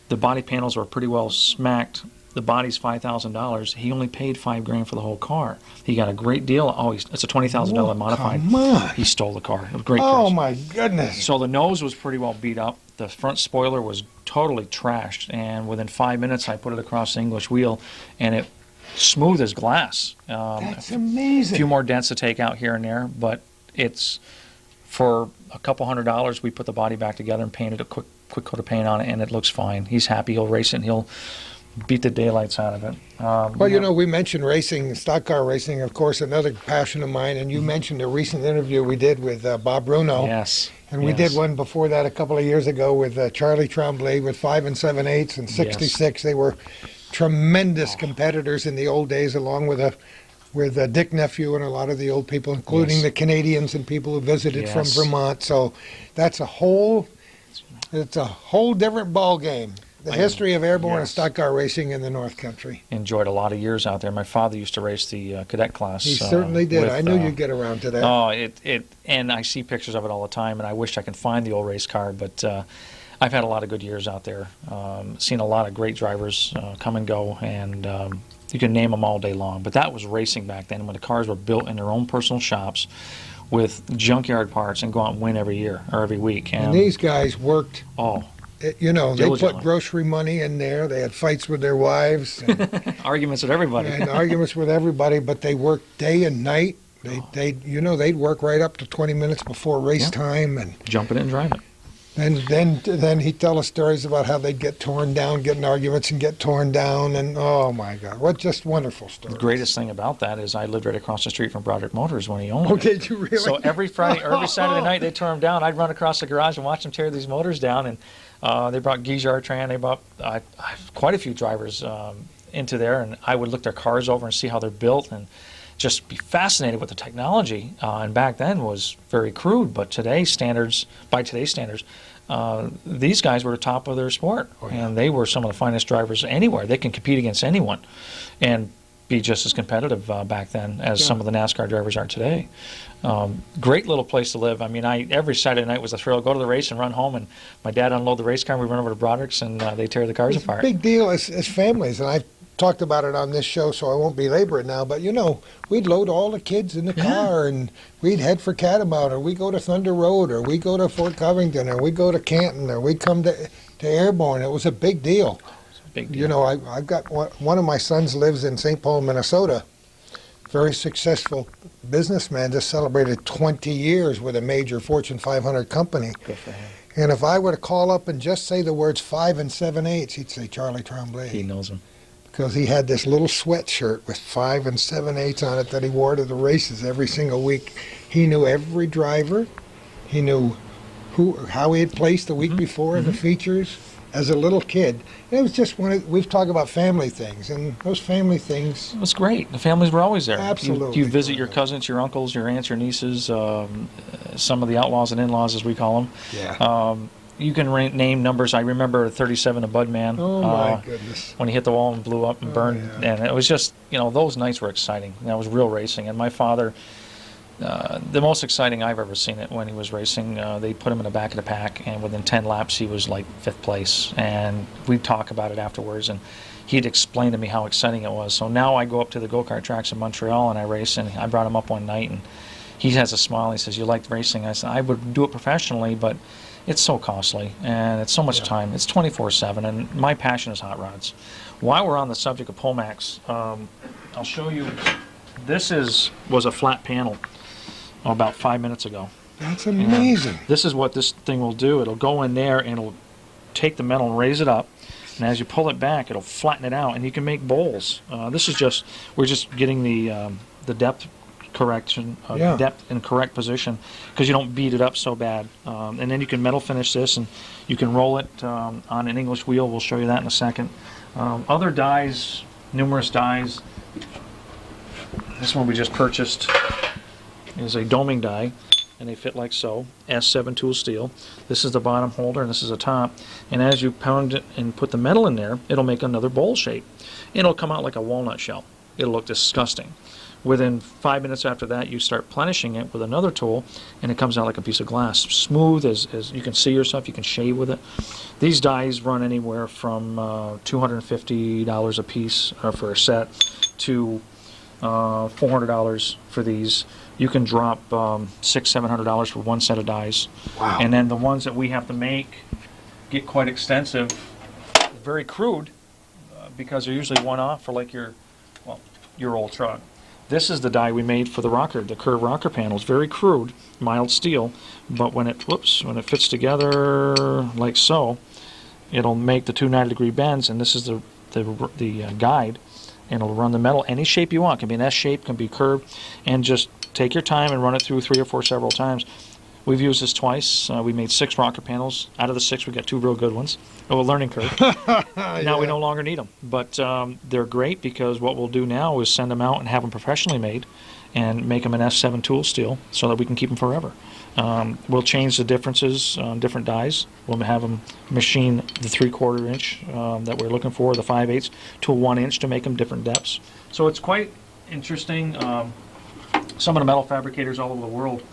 The body panels were pretty well smacked. The body's $5,000. He only paid $5,000 for the whole car. He got a great deal. Oh, it's a $20,000 modified. Come on. He stole the car. It was a great Oh, price. my goodness. So the nose was pretty well beat up. The front spoiler was totally trashed, and within 5 minutes I put it across the English wheel, and it smooth as glass. That's A amazing. few more dents to take out here and there, but it's For a couple $100, we put the body back together and painted a quick coat of paint on it, and it looks fine. He's happy. He'll race it, and he'll beat the daylights out of it. Well, you know, we mentioned racing, stock car racing, of course, another passion of mine. And you mentioned a recent interview we did with Bob Bruno. Yes. And we did one before that a couple of years ago with Charlie Tremblay with 5 7/8 and 66. They were tremendous competitors in the old days, along with Dick Nephew and a lot of the old people, including the Canadians and people who visited from Vermont. So it's a whole different ball game. The history of airborne and stock car racing in the North Country. Enjoyed a lot of years out there. My father used to race the cadet class. He certainly did. I knew you'd get around to that. Oh, and I see pictures of it all the time, and I wish I could find the old race car, but I've had a lot of good years out there. Seen a lot of great drivers come and go, and you can name them all day long. But that was racing back then, when the cars were built in their own personal shops with junkyard parts and go out and win every year or every week. And these guys worked. Oh. You know, they put grocery money in there. They had fights with their wives. And, arguments with everybody. And arguments with everybody, but they worked day and night. They'd work right up to 20 minutes before race time. And jumping in and driving. And then he'd tell us stories about how they'd get torn down, get in arguments and get torn down. And, oh, my God, what just wonderful stories. The greatest thing about that is I lived right across the street from Broderick Motors when he owned it. Oh, did you really? So every Friday or every Saturday night they'd tear them down. I'd run across the garage and watch them tear these motors down. And they brought Guy Jartran. They brought quite a few drivers into there, and I would look their cars over and see how they're built and just be fascinated with the technology. And back then was very crude, but by today's standards, these guys were the top of their sport, and they were some of the finest drivers anywhere. They can compete against anyone and be just as competitive back then as some of the NASCAR drivers are today. Great little place to live. I mean, every Saturday night was a thrill. Go to the race and run home, and my dad unload the race car, and we run over to Broderick's, and they tear the cars apart. It's a big deal as families, and I've talked about it on this show, so I won't belabor it now, but, you know, we'd load all the kids in the car, and we'd head for Catamount, or we'd go to Thunder Road, or we'd go to Fort Covington, or we'd go to Canton, or we'd come to Airborne. It was a big deal. Big deal. You know, I've got one of my sons lives in St. Paul, Minnesota. Very successful businessman, just celebrated 20 years with a major Fortune 500 company. Good for him. And if I were to call up and just say the words 5 7/8, he'd say Charlie Tremblay. He knows him. Because he had this little sweatshirt with 5 7/8 on it that he wore to the races every single week. He knew every driver. He knew how he had placed the week before in the features. As a little kid, it was just we've talked about family things, and those family things. It was great. The families were always there. Absolutely. You visit your cousins, your uncles, your aunts, your nieces, some of the outlaws and in-laws, as we call them. Yeah. You can name numbers. I remember 37 of Budman. Oh, my goodness. When he hit the wall and blew up and burned. Yeah. And it was just, those nights were exciting. That was real racing. And my father, the most exciting I've ever seen it when he was racing, they put him in the back of the pack, and within 10 laps he was like 5th place. And we'd talk about it afterwards, and he'd explain to me how exciting it was. So now I go up to the go-kart tracks in Montreal and I race, and I brought him up one night, and he has a smile. He says, "You like racing?" I said, "I would do it professionally, but it's so costly, and it's so much time. It's 24/7, and my passion is hot rods." While we're on the subject of Pomax, I'll show you. This was a flat panel about 5 minutes ago. That's amazing. And this is what this thing will do. It'll go in there and it'll take the metal and raise it up, and as you pull it back, it'll flatten it out, and you can make bowls. We're just getting the depth correction, depth in correct position, because you don't beat it up so bad. And then you can metal finish this, and you can roll it on an English wheel. We'll show you that in a second. Other dies, numerous dies. This one we just purchased is a doming die, and they fit like so. S7 tool steel. This is the bottom holder, and this is the top. And as you pound it and put the metal in there, it'll make another bowl shape. It'll come out like a walnut shell. It'll look disgusting. Within 5 minutes after that, you start plenishing it with another tool, and it comes out like a piece of glass. Smooth as you can see yourself. You can shave with it. These dies run anywhere from $250 a piece for a set to $400 for these. You can drop $600-700 for one set of dies. Wow. And then the ones that we have to make get quite extensive, very crude, because they're usually one-off for like your old truck. This is the die we made for the rocker, the curved rocker panels. Very crude, mild steel, but when it fits together like so, it'll make the two 90-degree bends, and this is the guide, and it'll run the metal any shape you want. It can be an S shape, can be curved, and just take your time and run it through 3 or 4 several times. We've used this twice. We made 6 rocker panels. Out of the 6, we got 2 real good ones. Oh, a learning curve. Now we no longer need them. But they're great because what we'll do now is send them out and have them professionally made and make them an S7 tool steel so that we can keep them forever. We'll change the differences on different dies. We'll have them machine the 3/4 inch that we're looking for, the 5/8 to a 1 inch to make them different depths. So it's quite interesting. Some of the metal fabricators all over the world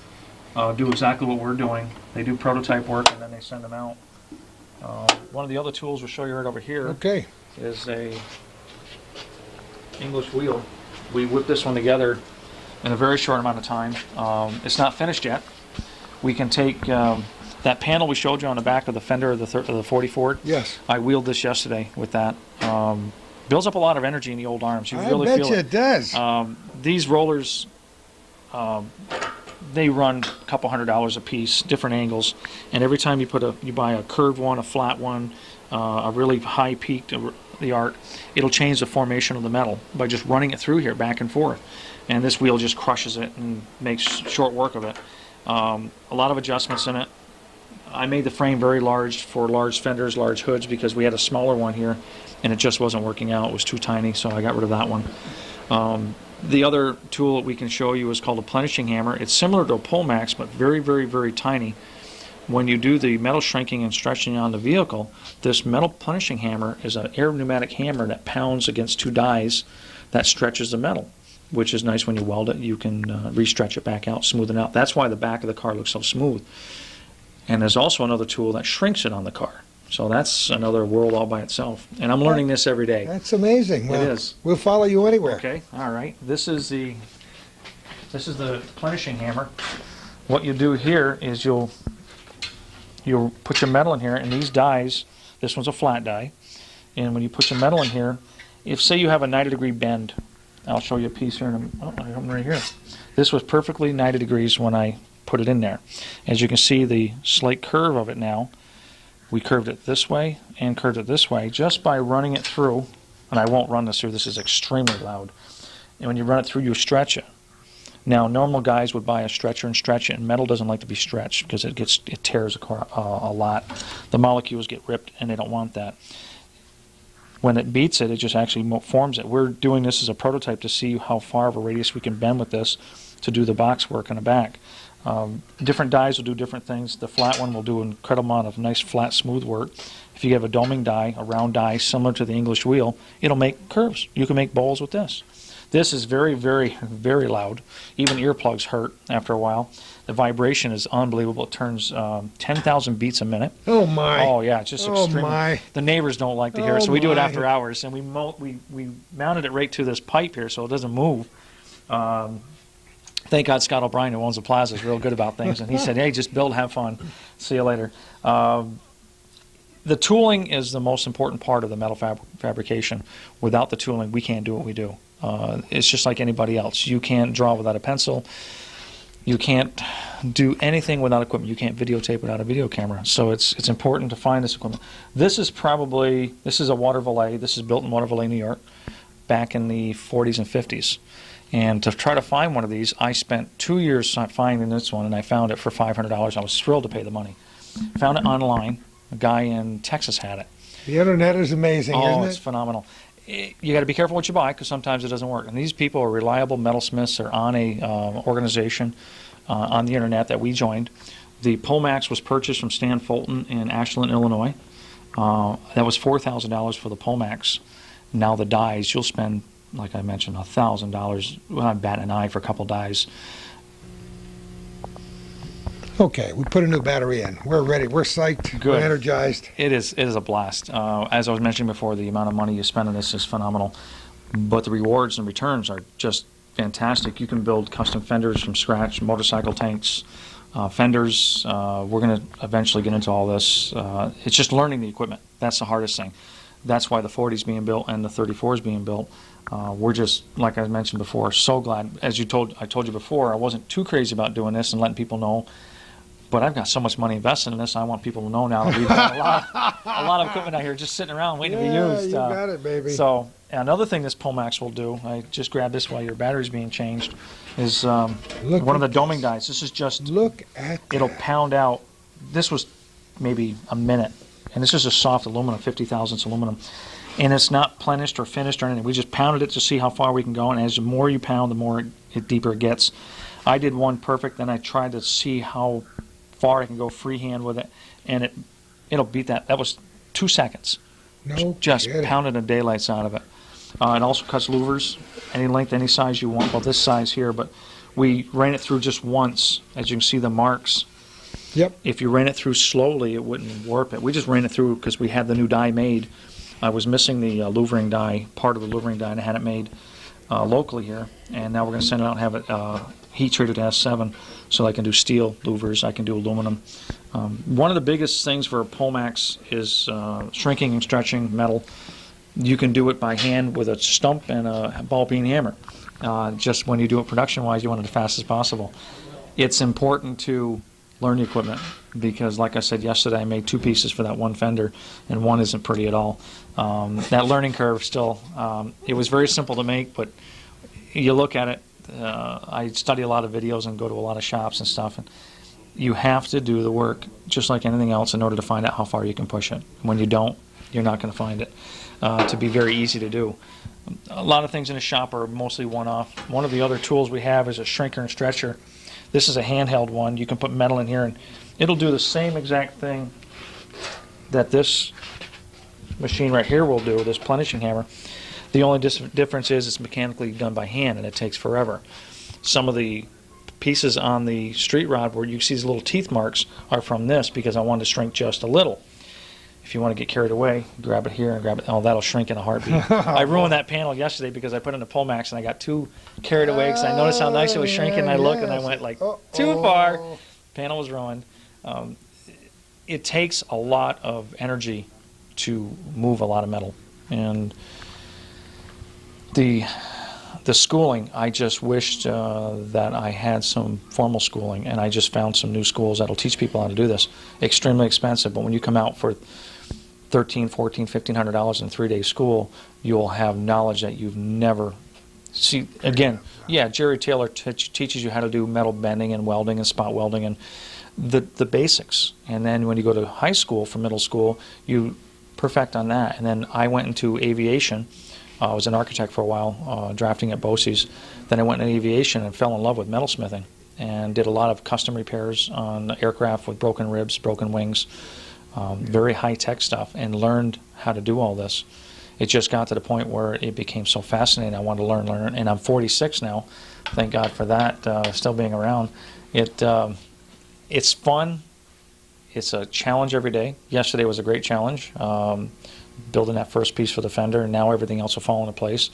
do exactly what we're doing. They do prototype work and then they send them out. One of the other tools we'll show you right over here is a English wheel. We whipped this one together in a very short amount of time. It's not finished yet. We can take that panel we showed you on the back of the fender of the 40 Ford. Yes. I wheeled this yesterday with that. Builds up a lot of energy in the old arms. You I really bet feel you it. it does. These rollers, they run a couple $100 a piece, different angles, and every time you buy a curved one, a flat one, a really high peak to the art, it'll change the formation of the metal by just running it through here back and forth. And this wheel just crushes it and makes short work of it. A lot of adjustments in it. I made the frame very large for large fenders, large hoods, because we had a smaller one here and it just wasn't working out. It was too tiny, so I got rid of that one. The other tool that we can show you is called a plenishing hammer. It's similar to a pull max, but very, very, very tiny. When you do the metal shrinking and stretching on the vehicle, this metal plenishing hammer is an air pneumatic hammer that pounds against 2 dies that stretches the metal, which is nice when you weld it. You can re-stretch it back out, smooth it out. That's why the back of the car looks so smooth. And there's also another tool that shrinks it on the car. So that's another world all by itself. And I'm learning this every day. That's amazing. Well, it is. We'll follow you anywhere. Okay, all right. This is the plenishing hammer. What you do here is you'll put your metal in here, and these dies, this one's a flat die, and when you put your metal in here, if say you have a 90-degree bend, I'll show you a piece here, I have one right here. This was perfectly 90 degrees when I put it in there. As you can see, the slight curve of it now, we curved it this way and curved it this way just by running it through, and I won't run this through, this is extremely loud. And when you run it through, you stretch it. Now, normal guys would buy a stretcher and stretch it, and metal doesn't like to be stretched because it tears a lot. The molecules get ripped, and they don't want that. When it beats it, it just actually forms it. We're doing this as a prototype to see how far of a radius we can bend with this to do the box work on the back. Different dies will do different things. The flat one will do an incredible amount of nice, flat, smooth work. If you have a doming die, a round die, similar to the English wheel, it'll make curves. You can make bowls with this. This is very, very, very loud. Even earplugs hurt after a while. The vibration is unbelievable. It turns 10,000 beats a minute. Oh my! Oh yeah, it's just extreme. My! The neighbors don't like to hear it, so we do it my. after hours. And we mounted it right to this pipe here, so it doesn't move. Thank God Scott O'Brien, who owns the plaza, is real good about things. And he said, hey, just build, have fun. See you later. The tooling is the most important part of the metal fabrication. Without the tooling, we can't do what we do. It's just like anybody else. You can't draw without a pencil. You can't do anything without equipment. You can't videotape without a video camera. So it's important to find this equipment. This is a water valet. This is built in Water Valet, New York, back in the 40s and 50s. And to try to find one of these, I spent 2 years finding this one, and I found it for $500. I was thrilled to pay the money. Found it online. A guy in Texas had it. The internet is amazing, isn't it? Oh, it's phenomenal. You got to be careful what you buy because sometimes it doesn't work. And these people are reliable metalsmiths. They're on a organization on the internet that we joined. The Polmax was purchased from Stan Fulton in Ashland, Illinois. That was $4,000 for the Polmax. Now the dies, you'll spend, like I mentioned, $1,000. Well, I'm batting an eye for a couple dies. Okay, we put a new battery in. We're ready. We're psyched. Good. We're energized. It is a blast. As I was mentioning before, the amount of money you spend on this is phenomenal. But the rewards and returns are just fantastic. You can build custom fenders from scratch, motorcycle tanks, fenders. We're going to eventually get into all this. It's just learning the equipment. That's the hardest thing. That's why the 40 is being built and the 34 is being built. We're just, like I mentioned before, so glad. As I told you before, I wasn't too crazy about doing this and letting people know. But I've got so much money invested in this, I want people to know now that we've got a lot of equipment out here just sitting around waiting to be used. You got it, baby. So another thing this Pomax will do, I just grabbed this while your battery's being changed, is one of the doming dies. This is just, Look at that. it'll pound out. This was maybe a minute, and this is a soft aluminum, 50 thousandths aluminum. And it's not plenished or finished or anything. We just pounded it to see how far we can go, and as the more you pound, the more deeper it gets. I did one perfect, then I tried to see how far I can go freehand with it, and it'll beat that. That was 2 seconds. No Just kidding. pounded the daylights out of it. It also cuts louvers, any length, any size you want. Well, this size here, but we ran it through just once. As you can see the marks. Yep. If you ran it through slowly, it wouldn't warp it. We just ran it through because we had the new die made. I was missing the louvering die, part of the louvering die, and I had it made locally here. And now we're going to send it out and have it heat treated to S7, so I can do steel louvers, I can do aluminum. One of the biggest things for a Pomax is shrinking and stretching metal. You can do it by hand with a stump and a ball peen hammer. Just when you do it production-wise, you want it as fast as possible. It's important to learn the equipment because, like I said yesterday, I made 2 pieces for that one fender, and one isn't pretty at all. That learning curve still, it was very simple to make, but you look at it, I study a lot of videos and go to a lot of shops and stuff, and you have to do the work just like anything else in order to find out how far you can push it. When you don't, you're not going to find it to be very easy to do. A lot of things in a shop are mostly one-off. One of the other tools we have is a shrinker and stretcher. This is a handheld one. You can put metal in here and it'll do the same exact thing that this machine right here will do, this plenishing hammer. The only difference is it's mechanically done by hand and it takes forever. Some of the pieces on the street rod where you see these little teeth marks are from this because I wanted to shrink just a little. If you want to get carried away, grab it here and grab it. Oh, that'll shrink in a heartbeat. I ruined that panel yesterday because I put in a Pomax and I got too carried away because I noticed how nice it was shrinking and I looked and I went like too far. Panel was ruined. It takes a lot of energy to move a lot of metal. And the schooling, I just wished that I had some formal schooling, and I just found some new schools that'll teach people how to do this. Extremely expensive, but when you come out for $1,300, $1,400, $1,500 in a 3-day school, you'll have knowledge that you've never seen. Again, yeah, Jerry Taylor teaches you how to do metal bending and welding and spot welding and the basics. And then when you go to high school for middle school, you perfect on that. And then I went into aviation. I was an architect for a while, drafting at BOCES. Then I went into aviation and fell in love with metalsmithing and did a lot of custom repairs on aircraft with broken ribs, broken wings, very high-tech stuff, and learned how to do all this. It just got to the point where it became so fascinating. I wanted to learn, and I'm 46 now. Thank God for that, still being around. It's fun. It's a challenge every day. Yesterday was a great challenge. Building that first piece for the fender, and now everything else will fall into place.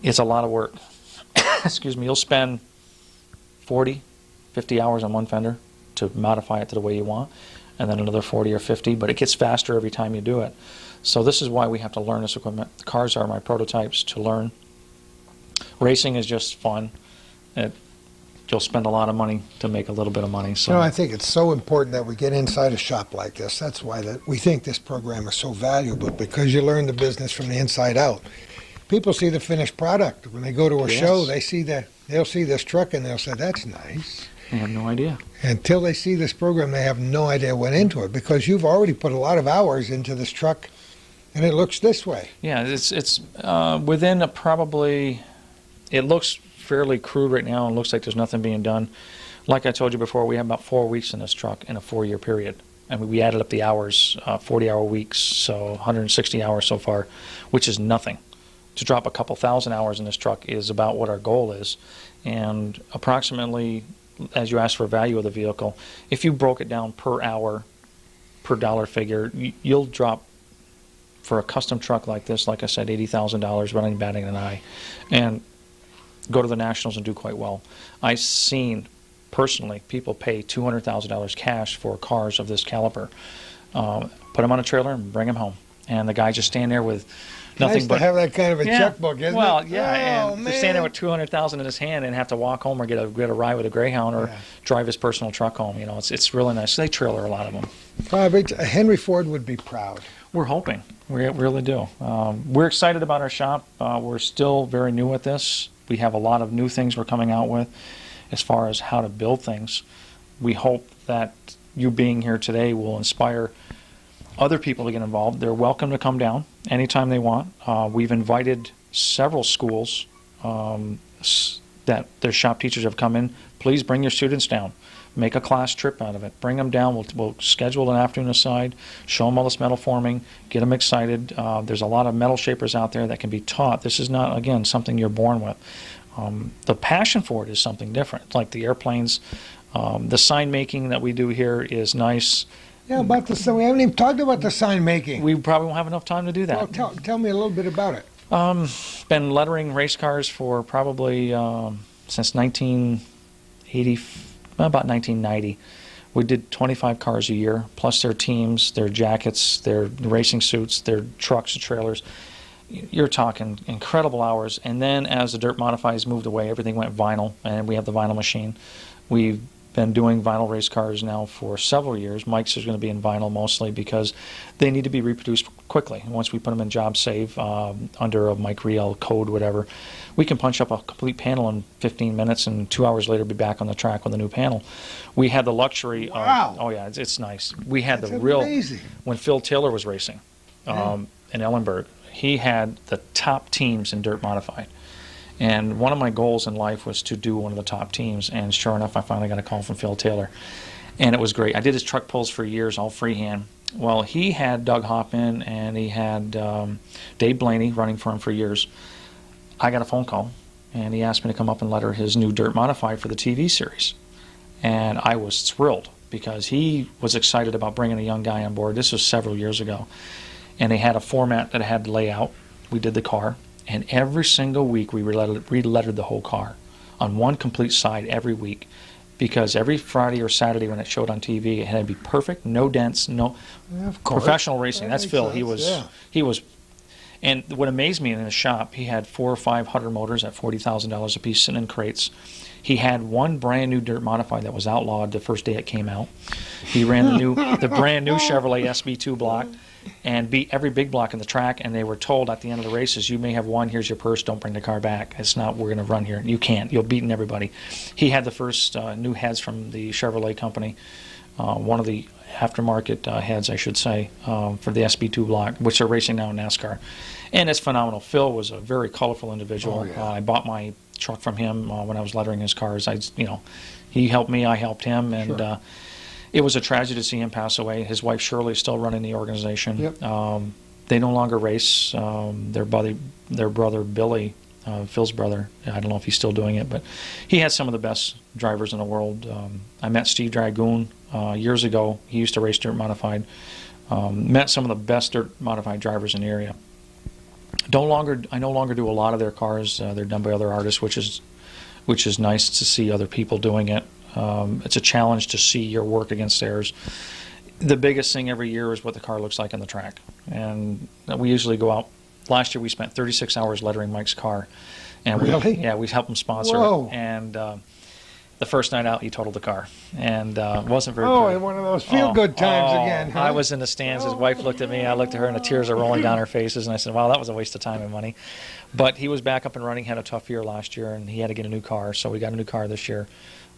It's a lot of work. Excuse me. You'll spend 40, 50 hours on one fender to modify it to the way you want, and then another 40 or 50, but it gets faster every time you do it. So this is why we have to learn this equipment. The cars are my prototypes to learn. Racing is just fun. You'll spend a lot of money to make a little bit of money. So. You know, I think it's so important that we get inside a shop like this. That's why we think this program is so valuable, because you learn the business from the inside out. People see the finished product. When they go to a show, they'll see this truck and they'll say, that's nice. They have no idea. Until they see this program, they have no idea what went into it, because you've already put a lot of hours into this truck and it looks this way. Yeah, it's within probably, it looks fairly crude right now and looks like there's nothing being done. Like I told you before, we have about 4 weeks in this truck in a 4-year period. I mean, we added up the hours, 40-hour weeks, so 160 hours so far, which is nothing. To drop a couple thousand hours in this truck is about what our goal is. And approximately, as you asked for value of the vehicle, if you broke it down per hour, per dollar figure, you'll drop, for a custom truck like this, like I said, $80,000 running, batting an eye. And go to the Nationals and do quite well. I've seen, personally, people pay $200,000 cash for cars of this caliber. Put them on a trailer and bring them home. and the guy just standing there with nothing Nice but to have that kind of a yeah. checkbook, isn't well, it? yeah, Oh, and to man. stand there with $200,000 in his hand and have to walk home or get a ride with a Greyhound or Yeah. drive his personal truck home. You know, it's really nice. They trailer a lot of them. Bob, Henry Ford would be proud. We're hoping. We really do. We're excited about our shop. We're still very new at this. We have a lot of new things we're coming out with as far as how to build things. We hope that you being here today will inspire other people to get involved. They're welcome to come down anytime they want. We've invited several schools that their shop teachers have come in. Please bring your students down. Make a class trip out of it. Bring them down. We'll schedule an afternoon aside, show them all this metal forming, get them excited. There's a lot of metal shapers out there that can be taught. This is not, again, something you're born with. The passion for it is something different, like the airplanes. The sign making that we do here is nice. Yeah, about the sign. We haven't even talked about the sign making. We probably won't have enough time to do that. Well, tell me a little bit about it. Been lettering race cars for probably since 1980, about 1990. We did 25 cars a year, plus their teams, their jackets, their racing suits, their trucks and trailers. You're talking incredible hours. And then as the dirt modifieds moved away, everything went vinyl, and we have the vinyl machine. We've been doing vinyl race cars now for several years. Mike's is going to be in vinyl mostly because they need to be reproduced quickly. Once we put them in job save under a Mike Riel code, whatever, we can punch up a complete panel in 15 minutes and 2 hours later be back on the track with a new panel. We had the luxury Wow. of, oh yeah, it's nice. We had That's the real, amazing. when Phil Taylor was racing in Ellenberg, he had the top teams in dirt modified. And one of my goals in life was to do one of the top teams, and sure enough, I finally got a call from Phil Taylor, and it was great. I did his truck pulls for years, all freehand. Well, he had Doug Hoppin, and he had Dave Blaney running for him for years. I got a phone call, and he asked me to come up and letter his new dirt modified for the TV series. And I was thrilled because he was excited about bringing a young guy on board. This was several years ago. And they had a format that had layout. We did the car. And every single week we relettered the whole car on one complete side every week, because every Friday or Saturday when it showed on TV, it had to be perfect, no dents, no Of course. professional racing. That That's makes Phil. sense, He was, and what amazed me in his shop, he had 4 or 5 Hutter motors at $40,000 a piece sitting in crates. He had one brand new dirt modified that was outlawed the first day it came out. He ran the brand new Chevrolet SB2 block and beat every big block in the track, and they were told at the end of the races, you may have won, here's your purse, don't bring the car back. It's not, we're going to run here. You can't. You'll beaten everybody. He had the first new heads from the Chevrolet company, one of the aftermarket heads, I should say, for the SB2 block, which are racing now in NASCAR. And it's phenomenal. Phil was a very colorful individual. Oh, yeah. I bought my truck from him when I was lettering his cars. He helped me, I helped him, and Sure. It was a tragedy to see him pass away. His wife Shirley is still running the organization. Yep. They no longer race. Their brother Billy, Phil's brother, I don't know if he's still doing it, but he had some of the best drivers in the world. I met Steve Dragoon years ago. He used to race dirt modified. Met some of the best dirt modified drivers in the area. I no longer do a lot of their cars. They're done by other artists, which is nice to see other people doing it. It's a challenge to see your work against theirs. The biggest thing every year is what the car looks like on the track. And we usually go out. Last year we spent 36 hours lettering Mike's car. And Really? we helped him sponsor Whoa. it. And the first night out, he totaled the car. And wasn't very Oh, pretty. and one of those feel-good times again, huh? I was in the stands. His wife looked at me. I looked at her, and the tears are rolling down her faces. And I said, wow, that was a waste of time and money. But he was back up and running, had a tough year last year, and he had to get a new car. So we got a new car this year.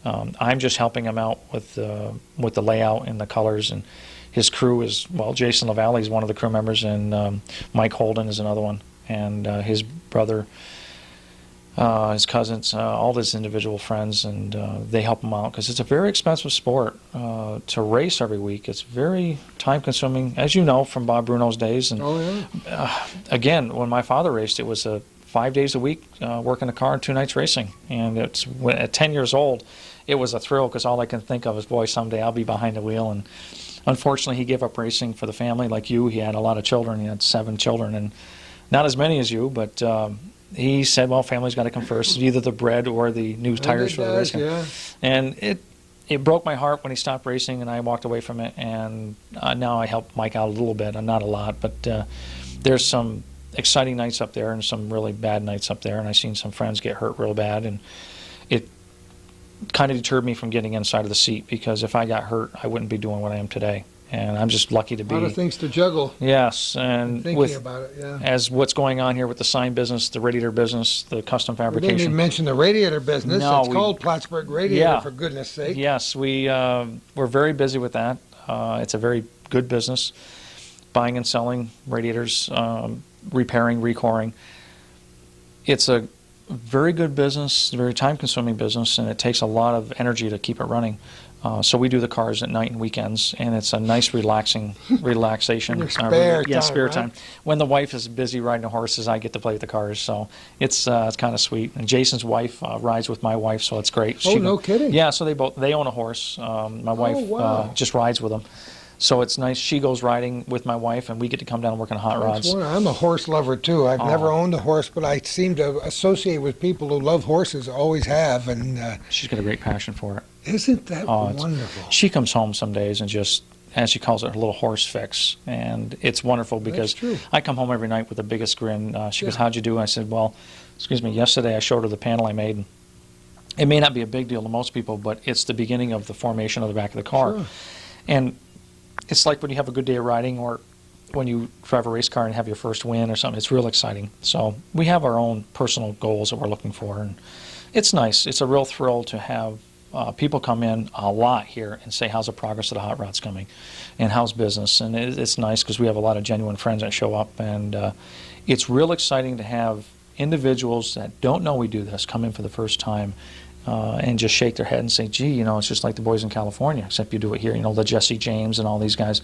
I'm just helping him out with the layout and the colors, and his crew is, well, Jason LaValle is one of the crew members, and Mike Holden is another one, and his brother, his cousins, all his individual friends, and they help him out because it's a very expensive sport to race every week. It's very time-consuming, as you know from Bob Bruno's days. And Oh, yeah. again, when my father raced, it was 5 days a week working a car and 2 nights racing, and at 10 years old, it was a thrill because all I can think of is, boy, someday I'll be behind the wheel. And unfortunately, he gave up racing for the family. Like you, he had a lot of children. He had 7 children, and not as many as you, but he said, well, family's got to come first. It's either the bread or the new tires it for the does, racing. yeah. And it broke my heart when he stopped racing and I walked away from it. And now I help Mike out a little bit, not a lot, but there's some exciting nights up there and some really bad nights up there. And I've seen some friends get hurt real bad, and it kind of deterred me from getting inside of the seat, because if I got hurt, I wouldn't be doing what I am today. And I'm just lucky to A be. lot of things to juggle. Yes, and Thinking about it, yeah. as what's going on here with the sign business, the radiator business, the custom We didn't fabrication. even mention the radiator business. No, It's called Plattsburgh Radiator, Yeah. for goodness sake. Yes, we're very busy with that. It's a very good business, buying and selling radiators, repairing, recoring. It's a very good business, very time-consuming business, and it takes a lot of energy to keep it running. So we do the cars at night and weekends, and it's a nice relaxation. Your spare Yeah, time, spare right? time. When the wife is busy riding the horses, I get to play with the cars, so it's kind of sweet. And Jason's wife rides with my wife, so it's great. Oh, no kidding. Yeah, so they own a horse. My wife wow. just rides with them. So it's nice. She goes riding with my wife, and we get to come down and work on hot rods. I'm a horse lover too. I've never owned a horse, but I seem to associate with people who love horses, always have. And She's got a great passion for it. isn't that It's- wonderful? She comes home some days and just, as she calls it, her little horse fix. And it's wonderful because true. I come home every night with the biggest grin. She goes, Yeah. "How'd you do?" I said, "Well, excuse me, yesterday I showed her the panel I made. It may not be a big deal to most people, but it's the beginning of the formation of the back of the car." Sure. And it's like when you have a good day of riding, or when you drive a race car and have your first win or something. It's real exciting. So we have our own personal goals that we're looking for, and it's nice. It's a real thrill to have people come in a lot here and say, "How's the progress of the hot rods coming, and how's business?" And it's nice because we have a lot of genuine friends that show up, and it's real exciting to have individuals that don't know we do this come in for the first time. And just shake their head and say, "Gee, it's just like the boys in California, except you do it here." The Jesse James and all these guys.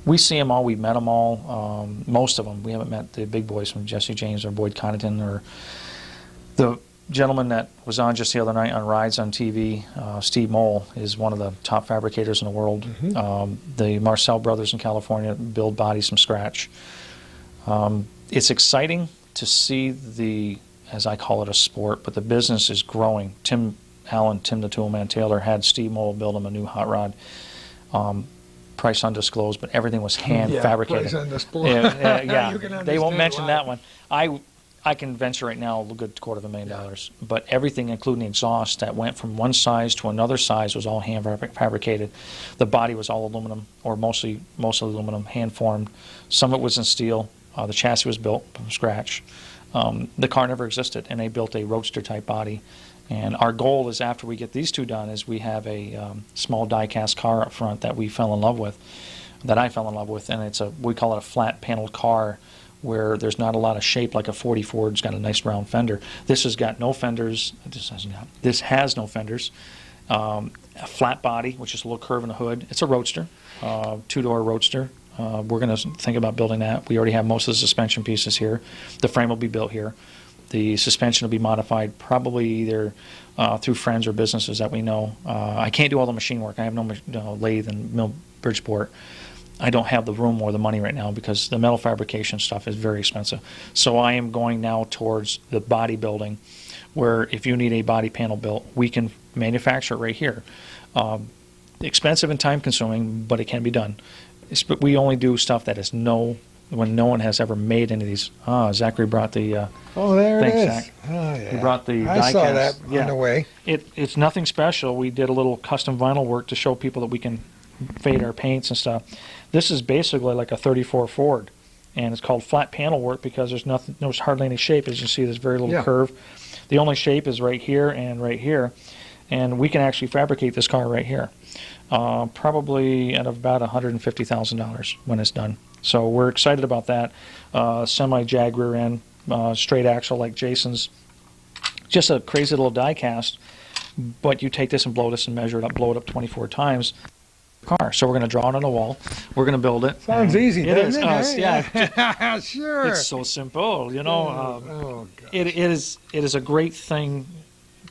We see them all. We've met them all. Most of them. We haven't met the big boys from Jesse James or Boyd Connaughton, or the gentleman that was on just the other night on Rides on TV. Steve Mole is one of the top fabricators in the world. The Marcel brothers in California build bodies from scratch. It's exciting to see the, as I call it, a sport, but the business is growing. Tim Allen, Tim the Toolman Taylor, had Steve Mole build him a new hot rod. Price undisclosed, but everything was hand fabricated. Price undisclosed. Yeah, You can they won't understand mention why. that one. I can venture right now a good $250,000, but everything, including the exhaust, that went from one size to another size, was all hand fabricated. The body was all aluminum, or mostly aluminum, hand formed. Some of it was in steel. The chassis was built from scratch. The car never existed, and they built a roadster type body. And our goal is, after we get these two done, is we have a small die-cast car up front that we fell in love with, that I fell in love with, and we call it a flat paneled car, where there's not a lot of shape like a 40 Ford's got a nice round fender. This has got no fenders. This has no fenders. A flat body, which is a little curve in the hood. It's a roadster, two-door roadster. We're going to think about building that. We already have most of the suspension pieces here. The frame will be built here. The suspension will be modified probably either through friends or businesses that we know. I can't do all the machine work. I have no lathe in Bridgeport. I don't have the room or the money right now because the metal fabrication stuff is very expensive. So I am going now towards the body building, where if you need a body panel built, we can manufacture it right here. Expensive and time consuming, but it can be done. But we only do stuff that is when no one has ever made any of these. Zachary brought the. Oh, there Thanks, it is. Zach. Oh, yeah. He brought the I saw that die-cast. Yeah. on the way. It's nothing special. We did a little custom vinyl work to show people that we can fade our paints and stuff. This is basically like a 34 Ford, and it's called flat panel work because there's hardly any shape. As you see, there's very little curve. The only shape is right here and right here, and we can actually fabricate this car right here, probably at about $150,000 when it's done. So we're excited about that. Semi-jag rear end, straight axle like Jason's. Just a crazy little die cast, but you take this and blow this and measure it up, blow it up 24 times. Car. So we're going to draw it on a wall. We're going to build it. Sounds easy, It is. doesn't it? Yeah. Sure. It's so simple, Oh, God. It is a great thing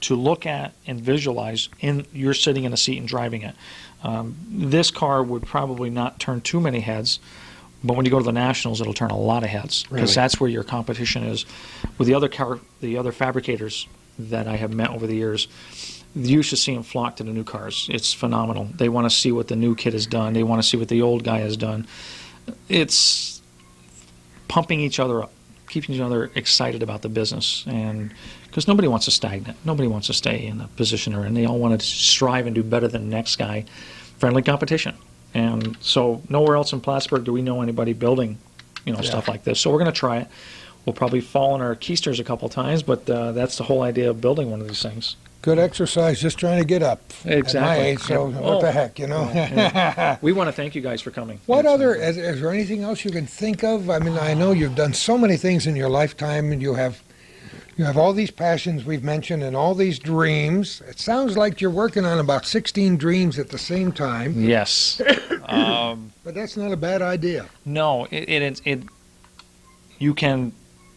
to look at and visualize. You're sitting in a seat and driving it. This car would probably not turn too many heads, but when you go to the Nationals, it'll turn a lot of heads because Really? that's where your competition is. With the other fabricators, that I have met over the years, you should see them flock to the new cars. It's phenomenal. They want to see what the new kid has done. They want to see what the old guy has done. It's pumping each other up, keeping each other excited about the business, and because nobody wants to stagnate. Nobody wants to stay in the position they're in. They all want to strive and do better than the next guy. Friendly competition. And so nowhere else in Plattsburgh do we know anybody building, stuff like this. So we're going to try it. We'll probably fall on our keisters a couple times, but that's the whole idea of building one of these things. Good exercise, just trying to get up. Exactly. At my age, so Yep. what the heck, Yeah. We want to thank you guys for coming. What other, is there anything else you can think of? I mean, I know you've done so many things in your lifetime, and you have all these passions we've mentioned and all these dreams. It sounds like you're working on about 16 dreams at the same time. Yes. But that's not a bad idea. No, you can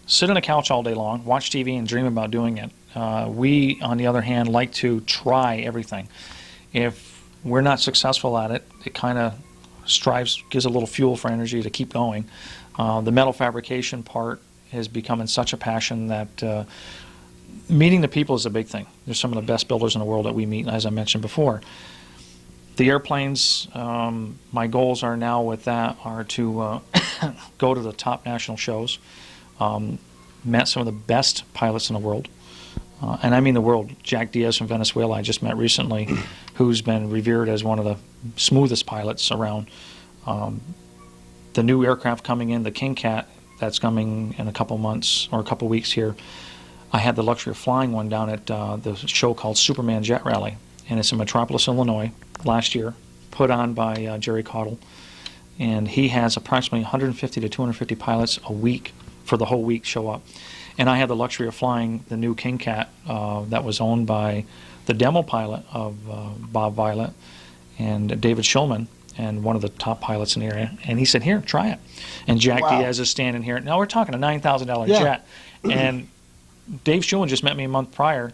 sit on a couch all day long, watch TV, and dream about doing it. We, on the other hand, like to try everything. If we're not successful at it, it kind of gives a little fuel for energy to keep going. The metal fabrication part is becoming such a passion that meeting the people is a big thing. They're some of the best builders in the world that we meet, as I mentioned before. The airplanes, my goals are now with that are to go to the top national shows. Met some of the best pilots in the world. And I mean the world. Jack Diaz from Venezuela I just met recently, who's been revered as one of the smoothest pilots around. The new aircraft coming in, the King Cat, that's coming in a couple months or a couple weeks here. I had the luxury of flying one down at the show called Superman Jet Rally, and it's in Metropolis, Illinois, last year, put on by Jerry Caudle. And he has approximately 150 to 250 pilots a week for the whole week show up. And I had the luxury of flying the new King Cat that was owned by the demo pilot of Bob Violet and David Schulman, and one of the top pilots in the area. And he said, here, try it. And Jack Diaz is standing here. Now we're talking a $9,000 jet. And Dave Schulman just met me a month prior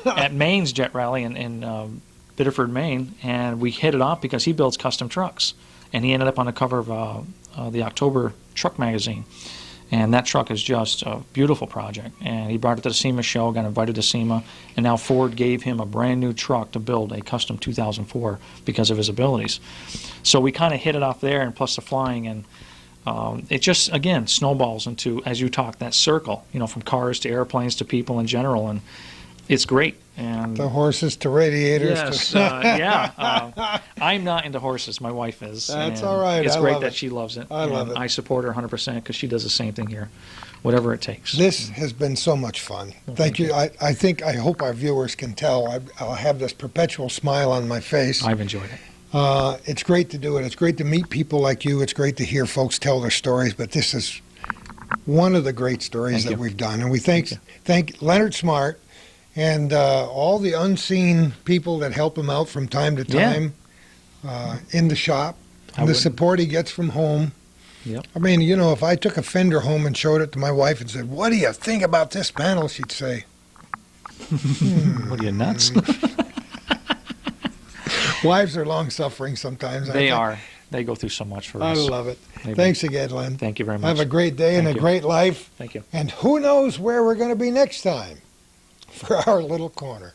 at Maine's Jet Rally in Biddeford, Maine. And we hit it off because he builds custom trucks. And he ended up on the cover of the October Truck magazine. And that truck is just a beautiful project. And he brought it to the SEMA show, got invited to SEMA, and now Ford gave him a brand new truck to build a custom 2004 because of his abilities. So we kind of hit it off there, and plus the flying, and it just, again, snowballs into, as you talk, that circle, from cars to airplanes to people in general, and it's great. And the horses to radiators. Yes, I'm not into horses. My wife is. That's all right. It's great that she loves it. I love it. I support her 100% because she does the same thing here, whatever it takes. This has been so much fun. Well, thank you. I hope our viewers can tell. I'll have this perpetual smile on my face. I've enjoyed it. It's great to do it. It's great to meet people like you. It's great to hear folks tell their stories. But this is one of the great stories that we've done. And we thank Leonard Smart and all the unseen people that help him out from time to time in the shop, and the support he gets from home. Yep. I mean, if I took a fender home and showed it to my wife and said, what do you think about this panel? She'd say, What are you, nuts? Wives are long-suffering sometimes. They are. They go through so much for us. I love it. Thanks again, Len. Thank you very much. Have a great day and a great life. Thank you. And who knows where we're going to be next time for our little corner.